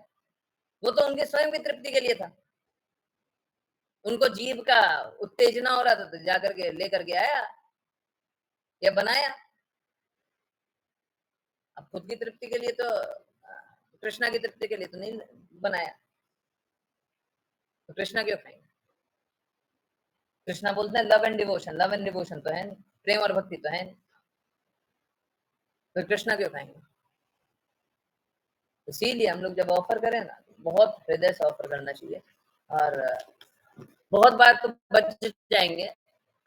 वो तो उनके स्वयं की तृप्ति के लिए था, उनको जीव का उत्तेजना हो रहा था तो जाकर के लेकर के आया या बनाया। अब खुद की तृप्ति के लिए तो, कृष्णा की तृप्ति के लिए तो नहीं बनाया, तो कृष्णा क्यों खाएंगे। कृष्णा बोलते हैं love and devotion, love and devotion तो है नहीं, प्रेम और भक्ति तो है नहीं, तो कृष्णा क्यों खाएंगे। इसीलिए हम लोग जब ऑफर करें ना, बहुत हृदय से ऑफर करना चाहिए, और बहुत बार तो बच जाएंगे,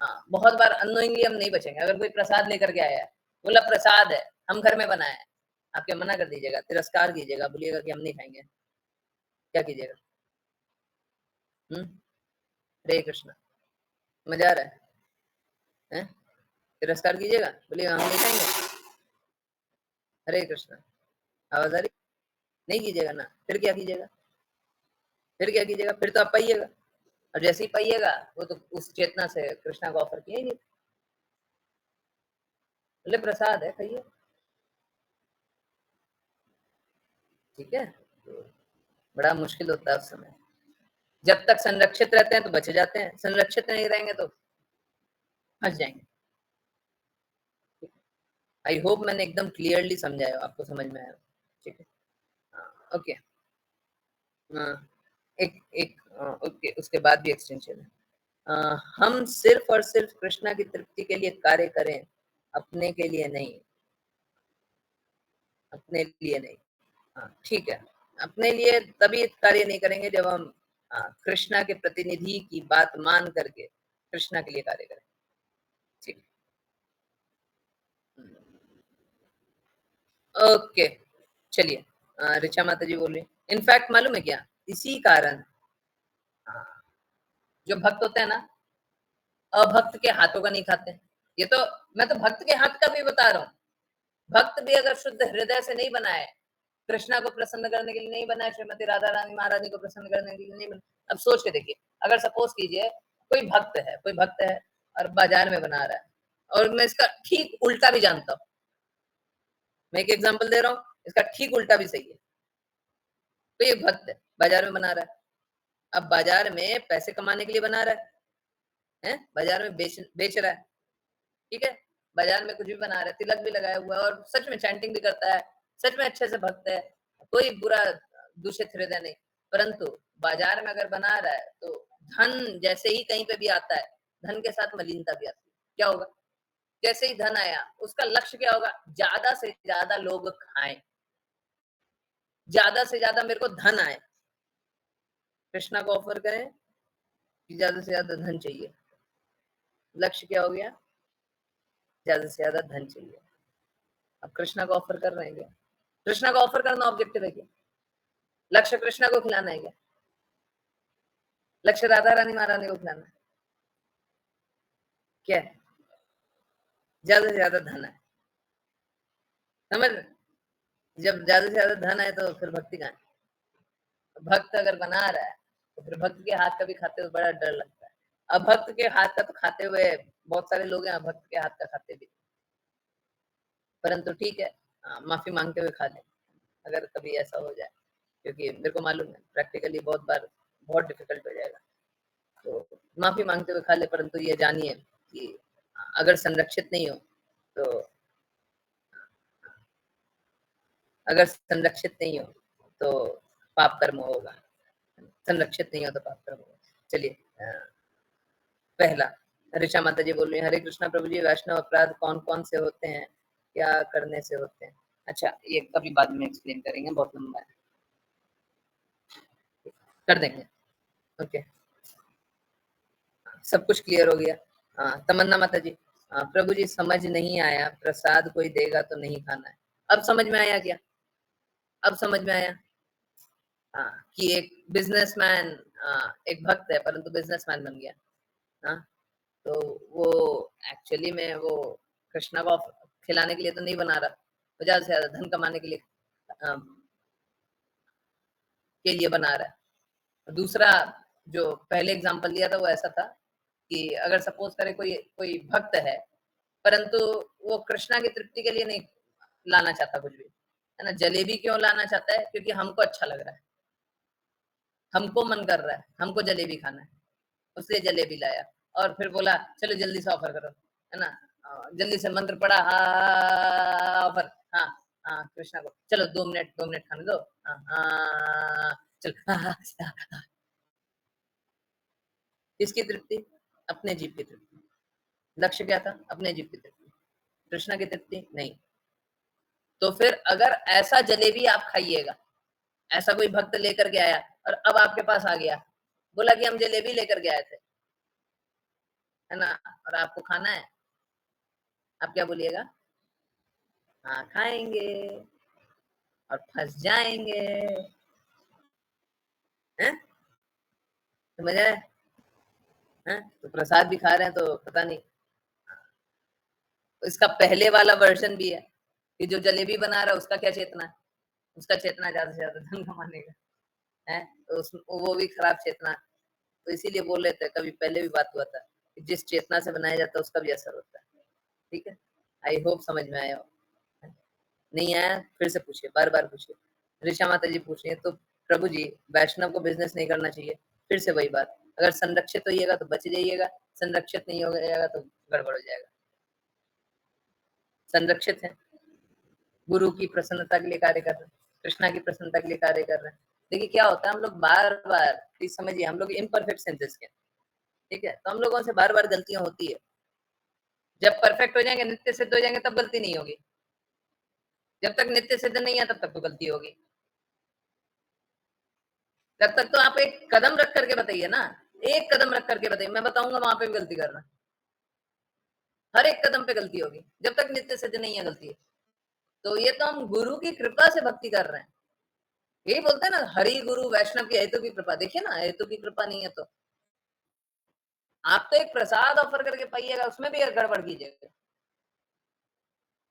हाँ, बहुत बार अननोइंगली हम नहीं बचेंगे। अगर कोई प्रसाद लेकर के आया है, बोला प्रसाद है, हम घर में बनाए हैं, आप क्या मना कर दीजिएगा, तिरस्कार कीजिएगा, बोलिएगा कि हम नहीं खाएंगे, क्या कीजिएगा। हरे कृष्णा, मजा आ रहा है? तिरस्कार कीजिएगा, बोलिएगा हम नहीं खाएंगे, हरे कृष्णा, आवाज आ रही, नहीं कीजिएगा ना, फिर क्या कीजिएगा, फिर क्या कीजिएगा, फिर तो आप पाइएगा, और जैसे ही पाइएगा वो तो उस चेतना से कृष्णा को ऑफर किया ही नहीं, बोले प्रसाद है, खाइए, ठीक है। बड़ा मुश्किल होता है उस समय। जब तक संरक्षित रहते हैं तो बच जाते हैं, संरक्षित नहीं रहेंगे तो फंस जाएंगे। आई होप मैंने एकदम क्लियरली समझाया, आपको समझ में आया। ठीक है, ओके। एक एक ओके, उसके बाद भी एक्सटेंशन है। हम सिर्फ और सिर्फ कृष्णा की तृप्ति के लिए कार्य करें, अपने के लिए नहीं। अपने लिए नहीं, हाँ ठीक है। अपने लिए तभी कार्य नहीं करेंगे जब हम कृष्णा के प्रतिनिधि की बात मान करके कृष्णा के लिए कार्य करें। ठीक, ओके चलिए। ऋचा माता जी बोल रही, इनफैक्ट मालूम है क्या, इसी कारण जो भक्त होते हैं ना, अभक्त के हाथों का नहीं खाते। ये तो मैं तो भक्त के हाथ का भी बता रहा हूँ। भक्त भी अगर शुद्ध हृदय से नहीं बना है, कृष्णा को प्रसन्न करने के लिए नहीं बना है, श्रीमती राधा रानी महारानी को प्रसन्न करने के लिए नहीं बना। अब सोच के देखिए, अगर सपोज कीजिए कोई भक्त है और बाजार में बना रहा है, और मैं इसका ठीक उल्टा भी जानता हूँ, मैं एक एग्जांपल दे रहा हूँ, इसका ठीक उल्टा भी सही है। तो ये भक्त है, बाजार में बना रहा है। अब बाजार में पैसे कमाने के लिए बना रहा है, बाजार में बेच रहा है, ठीक है। बाजार में कुछ भी बना रहा है, तिलक भी लगाया हुआ है और सच में चैंटिंग भी करता है, सच में अच्छे से भक्त है, कोई बुरा दूषित हृदय नहीं। परंतु बाजार में अगर बना रहा है तो धन जैसे ही कहीं पे भी आता है, धन के साथ मलिनता भी आती है। क्या होगा? जैसे ही धन आया, उसका लक्ष्य क्या होगा? ज्यादा से ज्यादा लोग खाएं, ज्यादा से ज्यादा मेरे को धन आए। कृष्णा को ऑफर करें कि ज्यादा से ज्यादा धन चाहिए, लक्ष्य क्या हो गया? ज्यादा से ज्यादा धन चाहिए। अब कृष्णा को ऑफर कर रहे हैं क्या? कृष्णा को ऑफर करना ऑब्जेक्टिव है क्या? लक्ष्य कृष्णा को खिलाना है क्या? लक्ष्य राधा रानी महारानी को खिलाना है क्या? ज्यादा से ज्यादा धन है, समझ? जब ज्यादा से ज्यादा धन है तो फिर भक्ति कहाँ है? भक्त अगर बना रहा है तो फिर भक्त के हाथ का भी खाते हुए बड़ा डर लगता है। अब भक्त के हाथ का तो खाते हुए बहुत सारे लोग हैं, भक्त के हाथ का खाते भी, परंतु ठीक है, माफी मांगते हुए खा ले अगर कभी ऐसा हो जाए, क्योंकि मेरे को मालूम है प्रैक्टिकली बहुत बार बहुत डिफिकल्ट हो जाएगा। तो माफी मांगते हुए खा ले, परंतु ये जानिए कि अगर संरक्षित नहीं हो तो पाप कर्म होगा, संरक्षित नहीं हो तो पाप कर्म होगा। चलिए, पहला, ऋचा माता जी बोल रही है, हरे कृष्णा प्रभु जी, वैष्णव अपराध कौन कौन से होते हैं, क्या करने से होते हैं? अच्छा, ये कभी बाद में एक्सप्लेन करेंगे, बहुत लंबा है, कर देंगे। ओके, सब कुछ क्लियर हो गया। तमन्ना माता जी, प्रभु जी समझ नहीं आया, प्रसाद कोई देगा तो नहीं खाना है। अब समझ में आया क्या? अब समझ में आया कि एक बिजनेसमैन, एक भक्त है परंतु बिजनेसमैन बन गया। हाँ, तो वो एक्चुअली में वो कृष्णा को खिलाने के लिए तो नहीं बना रहा, वो ज्यादा से ज्यादा धन कमाने के लिए बना रहा है। दूसरा, जो पहले एग्जांपल दिया था वो ऐसा था कि अगर सपोज करे कोई भक्त है, परंतु वो कृष्णा की तृप्ति के लिए नहीं लाना चाहता कुछ भी, है ना। जलेबी क्यों लाना चाहता है? क्योंकि हमको अच्छा लग रहा है, हमको मन कर रहा है, हमको जलेबी खाना है, उससे जलेबी लाया और फिर बोला चलो जल्दी से ऑफर करो, है ना। जल्दी से मंत्र पढ़ा, ऑफर, हाँ हाँ कृष्णा को, चलो 2 मिनट खाने दो, हाँ हाँ चलो, किसकी तृप्ति? अपने जीव की तृप्ति। लक्ष्य क्या था? अपने जीव की तृप्ति, कृष्णा की तृप्ति नहीं। तो फिर अगर ऐसा जलेबी आप खाइएगा, ऐसा कोई भक्त लेकर के आया और अब आपके पास आ गया, बोला कि हम जलेबी लेकर के आए थे, है ना, और आपको खाना है, आप क्या बोलिएगा? हाँ खाएंगे, और फंस जाएंगे, हैं? समझ आए? हैं? तो प्रसाद भी खा रहे हैं तो पता नहीं। तो इसका पहले वाला वर्जन भी है कि जो जलेबी बना रहा है उसका क्या चेतना है? उसका चेतना ज्यादा से ज्यादा धन कमाने का है, तो वो भी खराब चेतना। तो इसीलिए बोल रहे थे, कभी पहले भी बात हुआ था कि जिस चेतना से बनाया जाता है उसका भी असर होता है। ठीक है, आई होप समझ में आया हो। नहीं आया फिर से पूछिए, बार बार पूछिए। ऋचा माता जी पूछ रही है, तो प्रभु जी वैष्णव को बिजनेस नहीं करना चाहिए। फिर से वही बात, अगर संरक्षित होइएगा तो बच जाइएगा, संरक्षित नहीं हो जाएगा तो गड़बड़ हो जाएगा। संरक्षित है, गुरु की प्रसन्नता के लिए कार्य कर रहे हैं, कृष्णा की प्रसन्नता के लिए कार्य कर रहे हैं। देखिए क्या होता है, हम लोग बार बार, प्लीज समझिए, हम लोग इम्परफेक्ट सेंसेस के, ठीक है, तो हम लोगों से बार बार गलतियां होती है। जब परफेक्ट हो जाएंगे, नित्य सिद्ध हो जाएंगे, तब गलती नहीं होगी। जब तक नित्य सिद्ध नहीं है तब तक तो गलती होगी। तब तक तो आप एक कदम रख करके बताइए ना, एक कदम रख करके बताइए, मैं बताऊंगा वहां पे भी गलती करना, हर एक कदम पे गलती होगी जब तक नित्य सिद्ध नहीं है गलती है। तो ये तो हम गुरु की कृपा से भक्ति कर रहे हैं, यही बोलते हैं ना, हरि गुरु वैष्णव की हेतु की कृपा। देखिए ना, हेतु की कृपा नहीं है तो आप तो एक प्रसाद ऑफर करके पाइएगा, उसमें भी गड़बड़ कीजिएगा,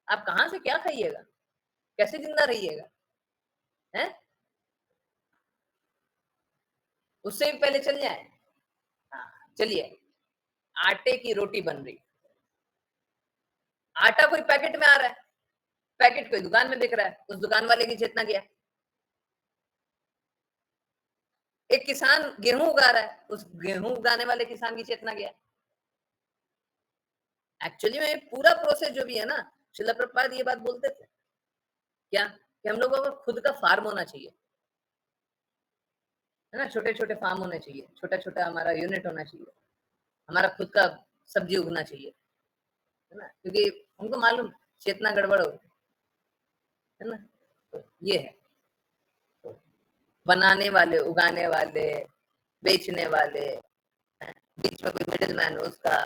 आप कहां से क्या खाइएगा, कैसे जिंदा रहिएगा, हैं? उससे भी पहले चल जाए। हाँ, चलिए, आटे की रोटी बन रही, आटा कोई पैकेट में आ रहा है, पैकेट कोई दुकान में बिक रहा है, उस दुकान वाले की चेतना क्या? एक किसान गेहूं उगा रहा है, उस गेहूं उगाने वाले किसान की चेतना क्या? एक्चुअली में पूरा प्रोसेस जो भी है ना, श्रील प्रभुपाद ये बात बोलते थे क्या, कि हम लोगों को खुद का फार्म होना चाहिए, है ना, छोटे छोटे फार्म होने चाहिए, छोटा छोटा हमारा यूनिट होना चाहिए, हमारा खुद का सब्जी उगना चाहिए, है ना, क्योंकि उनको मालूम चेतना गड़बड़ हो, है ना। तो ये है, तो बनाने वाले, उगाने वाले, बेचने वाले, बीच में कोई मिडिल मैन, उसका